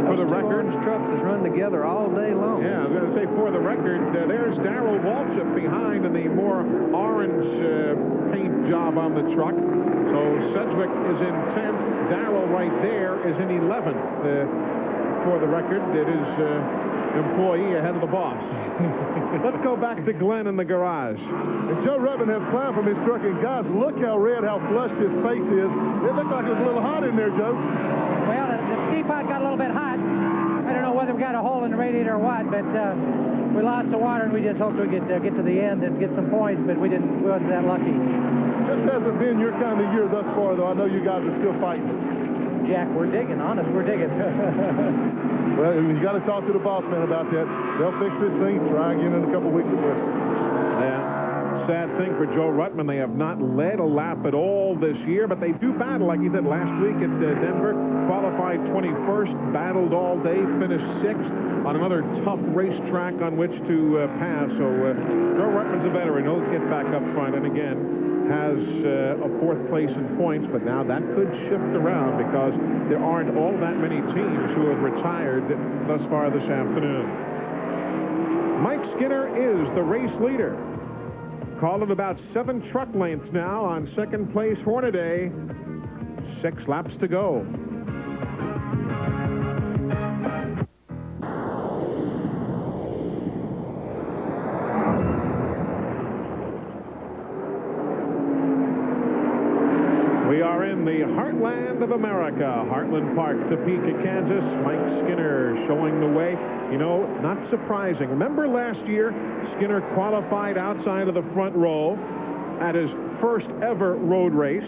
For the record, trucks has run together all day long. Yeah, I was going to say, for the record, there's Darrell Waltrip behind in the more orange paint job on the truck. So Sedgwick is in 10th. Darrell right there is in 11th. For the record, it is employee ahead of the boss. Let's go back to Glenn in the garage. And Joe Ruttman has climbed from his truck, and guys, look how red, how flushed his face is. It looked like it was a little hot in there, Joe. Well, the teapot got a little bit hot. I don't know whether we got a hole in the radiator or what, but we lost the water, and we just hoped we could get to the end and get some points, but we wasn't that lucky. This hasn't been your kind of year thus far, though. I know you guys are still fighting. Jack, we're digging. Honest, we're digging. Well, you got to talk to the boss man about that. They'll fix this thing. Try again in a couple weeks at work. Yeah. Sad thing for Joe Ruttman. They have not led a lap at all this year, but they do battle, like you said, last week at Denver. Qualified 21st, battled all day, finished 6th on another tough racetrack on which to pass. So Joe Ruttman's a veteran. He'll get back up front. And again, has a 4th place in points, but now that could shift around because there aren't all that many teams who have retired thus far this afternoon. Mike Skinner is the race leader. Called it about 7 truck lengths now on 2nd place Hornaday. 6 laps to go. We are in the heartland of America, Heartland Park, Topeka, Kansas. Mike Skinner showing the way. You know, not surprising. Remember last year, Skinner qualified outside of the front row at his first ever road race,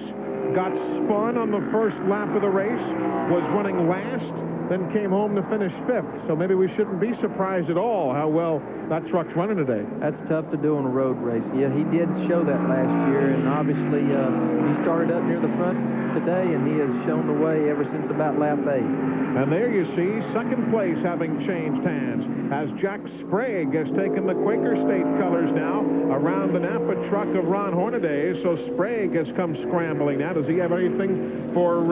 got spun on the first lap of the race, was running last, then came home to finish 5th. So maybe we shouldn't be surprised at all how well that truck's running today. That's tough to do on a road race. Yeah, he did show that last year, and obviously he started up near the front today, and he has shown the way ever since about lap 8. And there you see 2nd place having changed hands as Jack Sprague has taken the Quaker State colors now around the Napa truck of Ron Hornaday. So Sprague has come scrambling now. Does he have anything for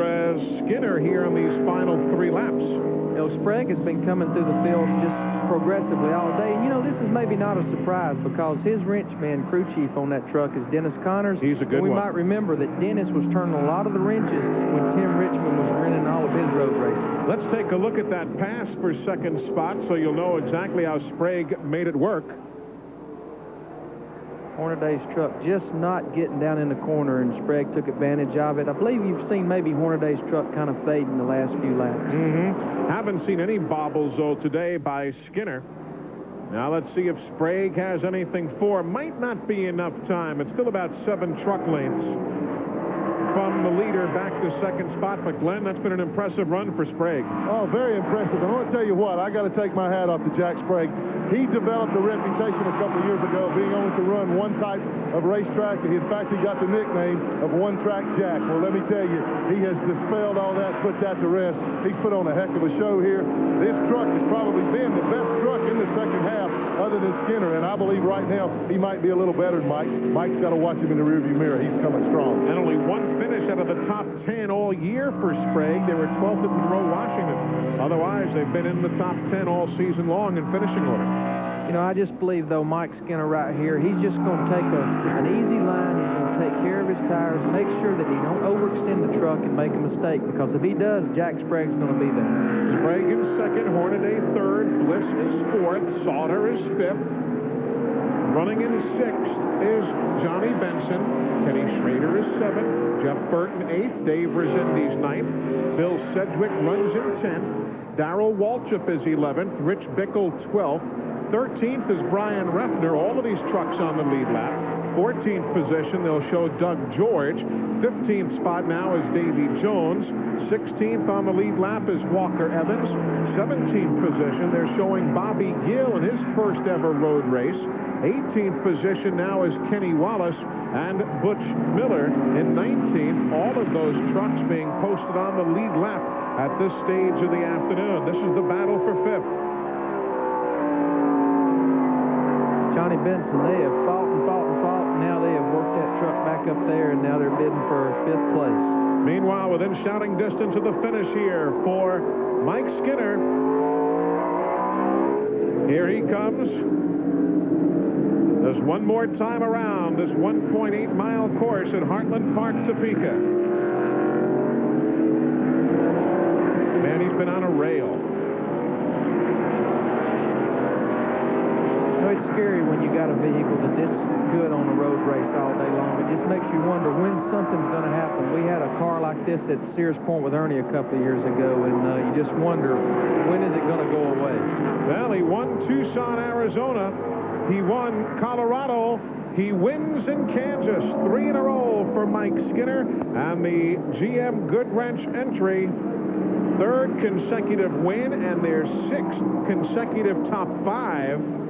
Skinner here on these final 3 laps? You know, Sprague has been coming through the field just progressively all day. And, you know, this is maybe not a surprise because his wrenchman crew chief on that truck is Dennis Connors. He's a good one. We might remember that Dennis was turning a lot of the wrenches when Tim Richmond was running all of his road races. Let's take a look at that pass for 2nd spot so you'll know exactly how Sprague made it work. Hornaday's truck just not getting down in the corner, and Sprague took advantage of it. I believe you've seen maybe Hornaday's truck kind of fade in the last few laps. Haven't seen any bobbles, though, today by Skinner. Now let's see if Sprague has anything for. Might not be enough time. It's still about 7 truck lengths from the leader back to 2nd spot. But, Glenn, that's been an impressive run for Sprague. Oh, very impressive. And I want to tell you what, I got to take my hat off to Jack Sprague. He developed a reputation a couple of years ago of being able to run one type of racetrack. In fact, he got the nickname of One Track Jack. Well, let me tell you, he has dispelled all that, put that to rest. He's put on a heck of a show here. This truck has probably been the best truck in the second half other than Skinner, and I believe right now he might be a little better than Mike. Mike's got to watch him in the rearview mirror. He's coming strong. And only 1 finish out of the top 10 all year for Sprague. They were 12th at Monroe, Washington. Otherwise, they've been in the top 10 all season long in finishing order. You know, I just believe, though, Mike Skinner right here, he's just going to take an easy line. He's going to take care of his tires, make sure that he don't overextend the truck and make a mistake, because if he does, Jack Sprague's going to be there. Sprague in 2nd, Hornaday 3rd, Bliss is 4th, Sauter is 5th. Running in 6th is Johnny Benson. Kenny Schrader is 7th. Jeff Burton 8th. Dave Resendiz 9th. Bill Sedgwick runs in 10th. Darrell Waltrip is 11th. Rich Bickle 12th. 13th is Brian Refner. All of these trucks on the lead lap. 14th position, they'll show Doug George. 15th spot now is Davy Jones. 16th on the lead lap is Walker Evans. 17th position, they're showing Bobby Gill in his first ever road race. 18th position now is Kenny Wallace and Butch Miller in 19th. All of those trucks being posted on the lead lap at this stage of the afternoon. This is the battle for 5th. Johnny Benson, they have fought and fought and fought, and now they have worked that truck back up there, and now they're bidding for 5th place. Meanwhile, within shouting distance of the finish here for Mike Skinner. Here he comes. There's one more time around this 1.8-mile course at Heartland Park, Topeka. Man, he's been on a rail. It's scary when you got a vehicle that this good on a road race all day long. It just makes you wonder when something's going to happen. We had a car like this at Sears Point with Ernie a couple of years ago, and you just wonder, when is it going to go away? Well, he won Tucson, Arizona. He won Colorado. He wins in Kansas. 3 in a row for Mike Skinner, and the GM Goodwrench entry. 3rd consecutive win, and their 6th consecutive top 5.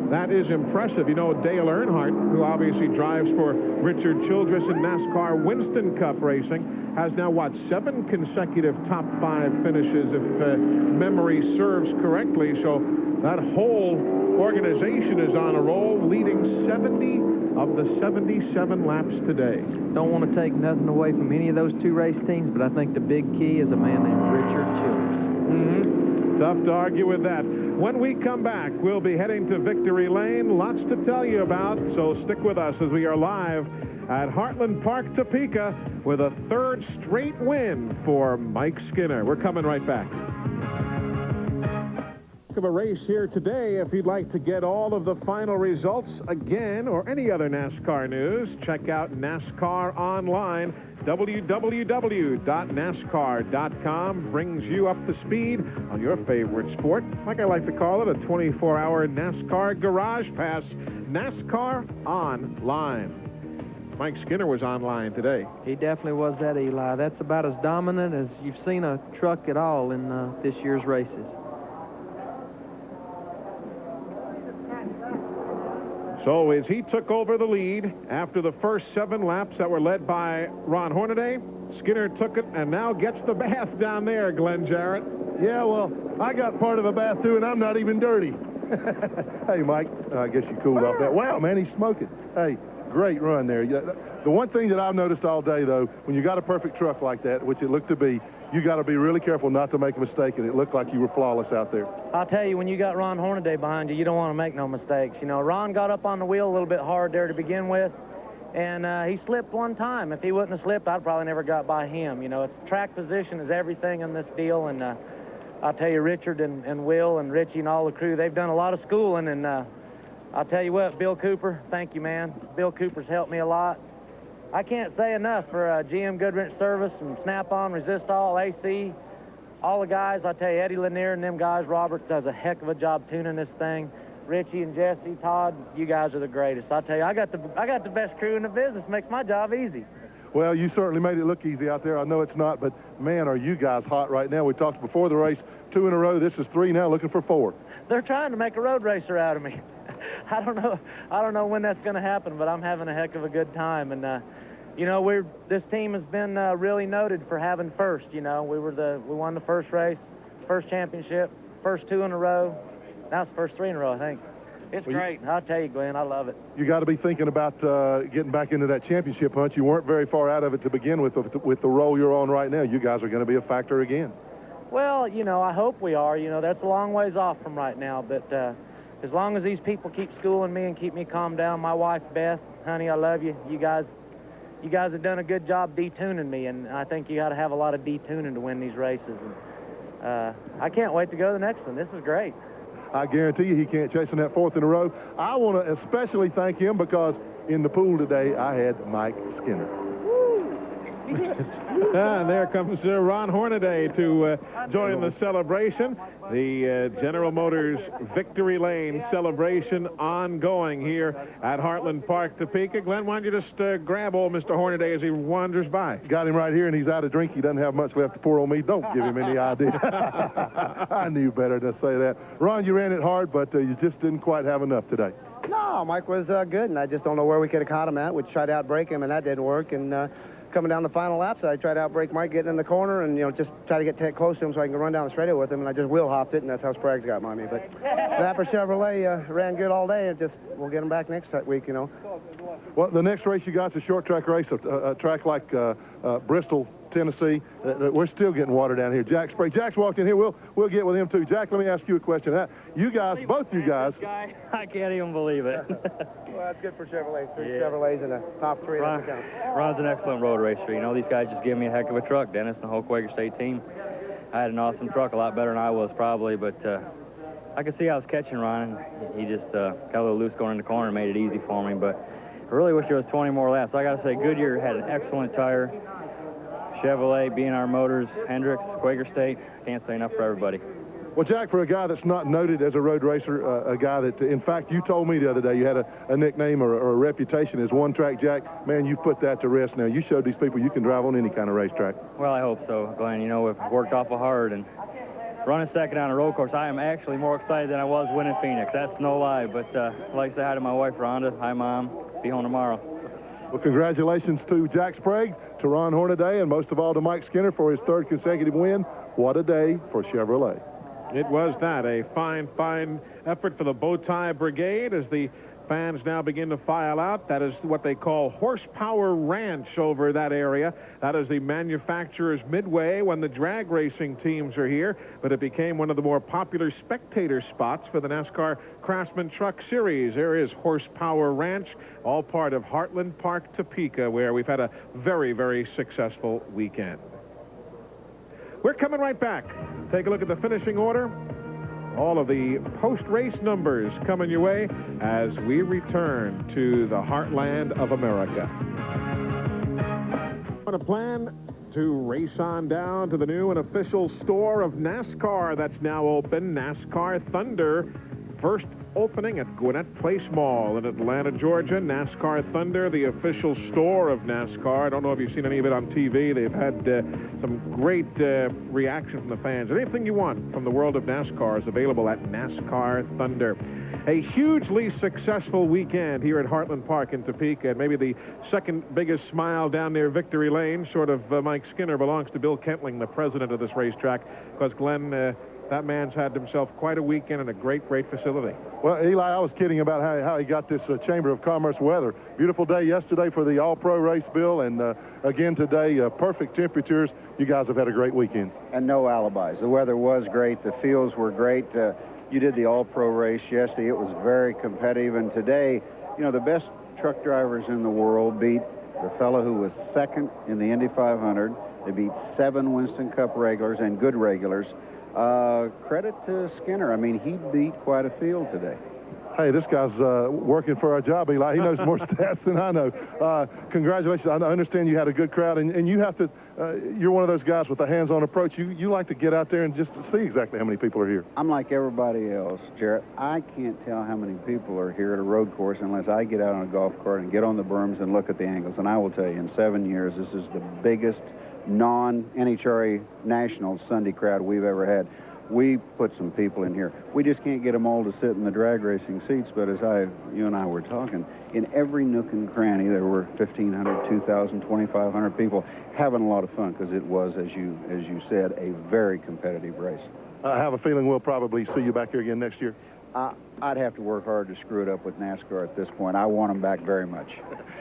That is impressive. You know, Dale Earnhardt, who obviously drives for Richard Childress in NASCAR Winston Cup racing, has now, 7 consecutive top 5 finishes, if memory serves correctly. So that whole organization is on a roll, leading 70 of the 77 laps today. Don't want to take nothing away from any of those two race teams, but I think the big key is a man named Richard Childers. Tough to argue with that. When we come back, we'll be heading to Victory Lane. Lots to tell you about, so stick with us as we are live at Heartland Park, Topeka, with a third straight win for Mike Skinner. We're coming right back. Of a race here today. If you'd like to get all of the final results again or any other NASCAR news, check out NASCAR Online. www.nascar.com brings you up to speed on your favorite sport. Like I like to call it, a 24-hour NASCAR garage pass. NASCAR Online. Mike Skinner was online today. He definitely was that, Eli. That's about as dominant as you've seen a truck at all in this year's races. So as he took over the lead after the first 7 laps that were led by Ron Hornaday, Skinner took it and now gets the bath down there, Glenn Jarrett. Yeah, well, I got part of a bath, too, and I'm not even dirty. Hey, Mike, I guess you cooled off that. Wow, man, he's smoking. Hey, great run there. The one thing that I've noticed all day, though, when you got a perfect truck like that, which it looked to be, you got to be really careful not to make a mistake, and it looked like you were flawless out there. I'll tell you, when you got Ron Hornaday behind you, you don't want to make no mistakes. You know, Ron got up on the wheel a little bit hard there to begin with, and he slipped one time. If he wouldn't have slipped, I'd probably never got by him. You know, it's track position is everything in this deal, and I'll tell you, Richard and Will and Richie and all the crew, they've done a lot of schooling, and I'll tell you what, Bill Cooper, thank you, man. Bill Cooper's helped me a lot. I can't say enough for GM Goodwrench Service and Snap-on, Resistol, AC, all the guys. I tell you, Eddie Lanier and them guys, Robert does a heck of a job tuning this thing. Richie and Jesse, Todd, you guys are the greatest. I tell you, I got the best crew in the business. Makes my job easy. Well, you certainly made it look easy out there. I know it's not, but man, are you guys hot right now. We talked before the race, 2 in a row. This is 3 now, looking for 4. They're trying to make a road racer out of me. I don't know when that's going to happen, but I'm having a heck of a good time. And you know, this team has been really noted for having first. You know, we won the first race, first championship, first 2 in a row. Now it's the first 3 in a row, I think. It's great. I'll tell you, Glenn, I love it. You got to be thinking about getting back into that championship hunt. You weren't very far out of it to begin with the role you're on right now. You guys are going to be a factor again. Well, you know, I hope we are. You know, that's a long ways off from right now, but as long as these people keep schooling me and keep me calmed down, my wife, Beth, honey, I love you. You guys have done a good job detuning me, and I think you got to have a lot of detuning to win these races. And I can't wait to go to the next one. This is great. I guarantee you he can't chase in that 4th in a row. I want to especially thank him because in the pool today I had Mike Skinner. And there comes Ron Hornaday to join the celebration. The General Motors Victory Lane celebration ongoing here at Heartland Park, Topeka. Glenn, why don't you just grab old Mr. Hornaday as he wanders by? Got him right here, and he's out of drink. He doesn't have much left to pour on me. Don't give him any idea. I knew better than to say that. Ron, you ran it hard, but you just didn't quite have enough today. No, Mike was good, and I just don't know where we could have caught him at. We tried to outbrake him, and that didn't work. And coming down the final laps, I tried to outbrake Mike getting in the corner and, you know, just try to get close to him so I can run down the straightaway with him, and I just wheel hopped it, and that's how Sprague's got by me. But Napper Chevrolet ran good all day, and we'll get him back next week, you know. Well, the next race you got is a short track race, a track like Bristol, Tennessee. We're still getting water down here. Jack Sprague. Jack's walked in here. We'll get with him, too. Jack, let me ask you a question. You guys, both you guys. I can't even believe it. Well, that's good for Chevrolet. 3 Chevrolets in the top 3. Ron's an excellent road racer. You know, these guys just give me a heck of a truck. Dennis and the whole Quaker State team. I had an awesome truck, a lot better than I was probably, but I could see I was catching Ron, and he just got a little loose going in the corner and made it easy for me, but I really wish there was 20 more laps. I got to say, Goodyear had an excellent tire. Chevrolet, B&R Motors, Hendricks, Quaker State. Can't say enough for everybody. Well, Jack, for a guy that's not noted as a road racer, a guy that, in fact, you told me the other day you had a nickname or a reputation as One Track Jack. Man, you put that to rest now. You showed these people you can drive on any kind of racetrack. Well, I hope so, Glenn. You know, we've worked awful hard, and running second on a road course, I am actually more excited than I was winning Phoenix. That's no lie. But I'd like to say hi to my wife, Rhonda. Hi, Mom. Be home tomorrow. Well, congratulations to Jack Sprague, to Ron Hornaday, and most of all to Mike Skinner for his 3rd consecutive win. What a day for Chevrolet. It was that, a fine, fine effort for the Bowtie Brigade as the fans now begin to file out. That is what they call Horsepower Ranch over that area. That is the manufacturer's midway when the drag racing teams are here, but it became one of the more popular spectator spots for the NASCAR Craftsman Truck Series. There is Horsepower Ranch, all part of Heartland Park, Topeka, where we've had a very, very successful weekend. We're coming right back. Take a look at the finishing order. All of the post-race numbers coming your way as we return to the heartland of America. On a plan to race on down to the new and official store of NASCAR that's now open, NASCAR Thunder. First opening at Gwinnett Place Mall in Atlanta, Georgia. NASCAR Thunder, the official store of NASCAR. I don't know if you've seen any of it on TV. They've had some great reaction from the fans. Anything you want from the world of NASCAR is available at NASCAR Thunder. A hugely successful weekend here at Heartland Park in Topeka. And maybe the second biggest smile down near Victory Lane, short of Mike Skinner, belongs to Bill Kentling, the president of this racetrack. Because, Glenn, that man's had himself quite a weekend and a great, great facility. Well, Eli, I was kidding about how he got this Chamber of Commerce weather. Beautiful day yesterday for the all-pro race, Bill, and again today, perfect temperatures. You guys have had a great weekend. And no alibis. The weather was great. The fields were great. You did the all-pro race yesterday. It was very competitive. And today, you know, the best truck drivers in the world beat the fellow who was second in the Indy 500. They beat 7 Winston Cup regulars and good regulars. Credit to Skinner. I mean, he beat quite a field today. Hey, this guy's working for our job, Eli. He knows more stats than I know. Congratulations. I understand you had a good crowd, and you have to, you're one of those guys with a hands-on approach. You like to get out there and just see exactly how many people are here. I'm like everybody else, Jarrett. I can't tell how many people are here at a road course unless I get out on a golf cart and get on the berms and look at the angles. And I will tell you, in 7 years, this is the biggest non-NHRA national Sunday crowd we've ever had. We put some people in here. We just can't get them all to sit in the drag racing seats, but as you and I were talking, in every nook and cranny, there were 1,500, 2,000, 2,500 people having a lot of fun because it was, as you said, a very competitive race. I have a feeling we'll probably see you back here again next year. I'd have to work hard to screw it up with NASCAR at this point. I want them back very much.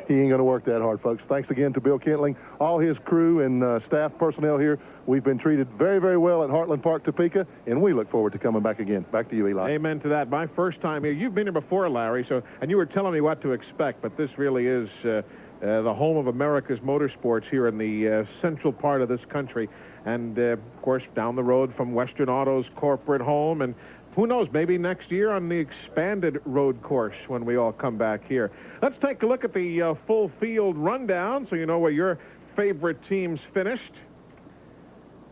He ain't going to work that hard, folks. Thanks again to Bill Kentling, all his crew and staff personnel here. We've been treated very, very well at Heartland Park, Topeka, and we look forward to coming back again. Back to you, Eli. Amen to that. My first time here. You've been here before, Larry, and you were telling me what to expect, but this really is the home of America's motorsports here in the central part of this country. And, of course, down the road from Western Auto's corporate home, and who knows, maybe next year on the expanded road course when we all come back here. Let's take a look at the full field rundown so you know where your favorite teams finished.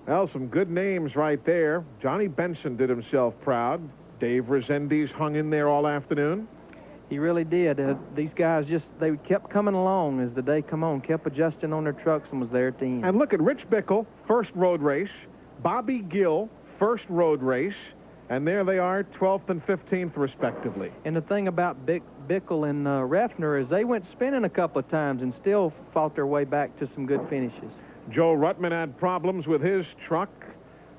Well, some good names right there. Johnny Benson did himself proud. Dave Rezendes hung in there all afternoon. He really did. These guys they kept coming along as the day come on, kept adjusting on their trucks and was there at the end. And look at Rich Bickle, first road race. Bobby Gill, first road race. And there they are, 12th and 15th, respectively. And the thing about Bickle and Refner is they went spinning a couple of times and still fought their way back to some good finishes. Joe Ruttman had problems with his truck.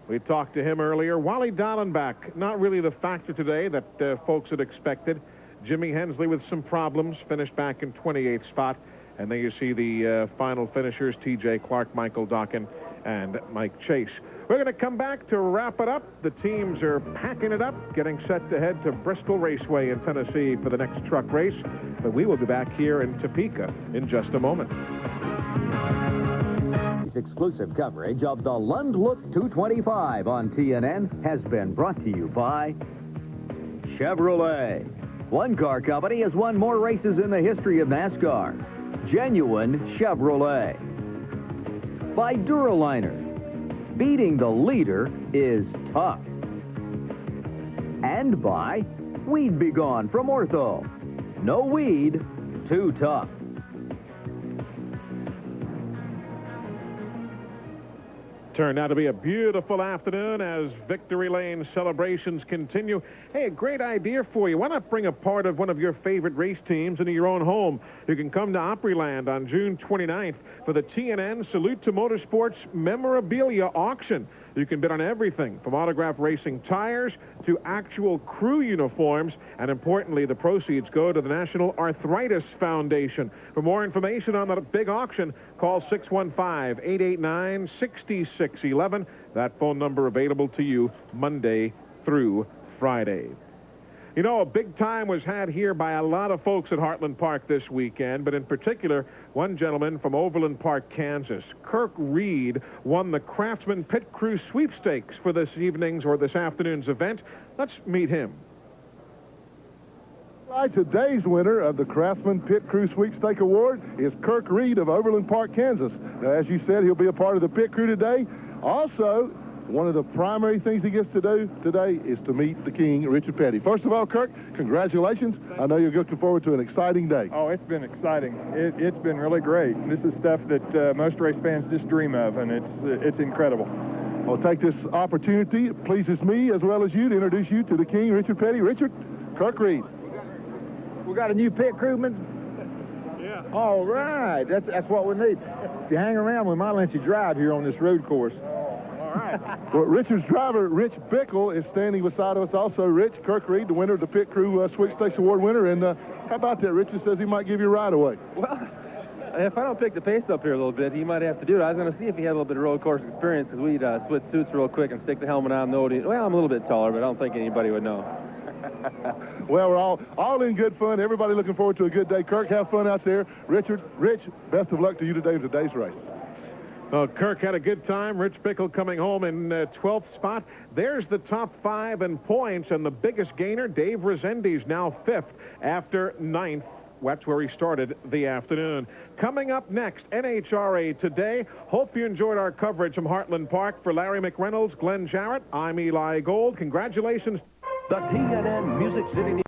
We talked to him earlier. Wally Dallenbach, not really the factor today that folks had expected. Jimmy Hensley with some problems, finished back in 28th spot. And then you see the final finishers, T.J. Clark, Michael Dockin, and Mike Chase. We're going to come back to wrap it up. The teams are packing it up, getting set to head to Bristol Raceway in Tennessee for the next truck race. But we will be back here in Topeka in just a moment. Exclusive coverage of the Lund Look 225 on TNN has been brought to you by Chevrolet. One car company has won more races in the history of NASCAR. Genuine Chevrolet. By Duraliner. Beating the leader is tough. And by Weed Be Gone from Ortho. No weed, too tough. Turned out to be a beautiful afternoon as Victory Lane celebrations continue. Hey, a great idea for you. Why not bring a part of one of your favorite race teams into your own home? You can come to Opryland on June 29th for the TNN Salute to Motorsports Memorabilia Auction. You can bid on everything from autograph racing tires to actual crew uniforms, and importantly, the proceeds go to the National Arthritis Foundation. For more information on the big auction, call 615-889-6611. That phone number available to you Monday through Friday. You know, a big time was had here by a lot of folks at Heartland Park this weekend, but in particular, one gentleman from Overland Park, Kansas, Kirk Reed, won the Craftsman Pit Crew Sweepstakes for this evening's or this afternoon's event. Let's meet him. Today's winner of the Craftsman Pit Crew Sweepstake Award is Kirk Reed of Overland Park, Kansas. Now, as you said, he'll be a part of the pit crew today. Also, one of the primary things he gets to do today is to meet the king, Richard Petty. First of all, Kirk, congratulations. I know you're looking forward to an exciting day. Oh, it's been exciting. It's been really great. This is stuff that most race fans just dream of, and it's incredible. I'll take this opportunity. It pleases me as well as you to introduce you to the king, Richard Petty. Richard, Kirk Reed. We got a new pit crewman? Yeah. All right. That's what we need. If you hang around, we might let you drive here on this road course. Well, Richard's driver, Rich Bickle, is standing beside us. Also, Rich, Kirk Reed, the winner of the Pit Crew Sweepstakes Award winner. And how about that? Richard says he might give you a ride away. Well, if I don't pick the pace up here a little bit, he might have to do it. I was going to see if he had a little bit of road course experience, because we'd split suits real quick and stick the helmet on. Well, I'm a little bit taller, but I don't think anybody would know. Well, we're all in good fun. Everybody looking forward to a good day. Kirk, have fun out there. Richard, Rich, best of luck to you today in today's race. Well, Kirk had a good time. Rich Bickle coming home in 12th spot. There's the top 5 in points, and the biggest gainer, Dave Resendiz, now 5th after 9th. That's where he started the afternoon. Coming up next, NHRA Today. Hope you enjoyed our coverage from Heartland Park. For Larry McReynolds, Glenn Jarrett, I'm Eli Gold. Congratulations. The TNN Music City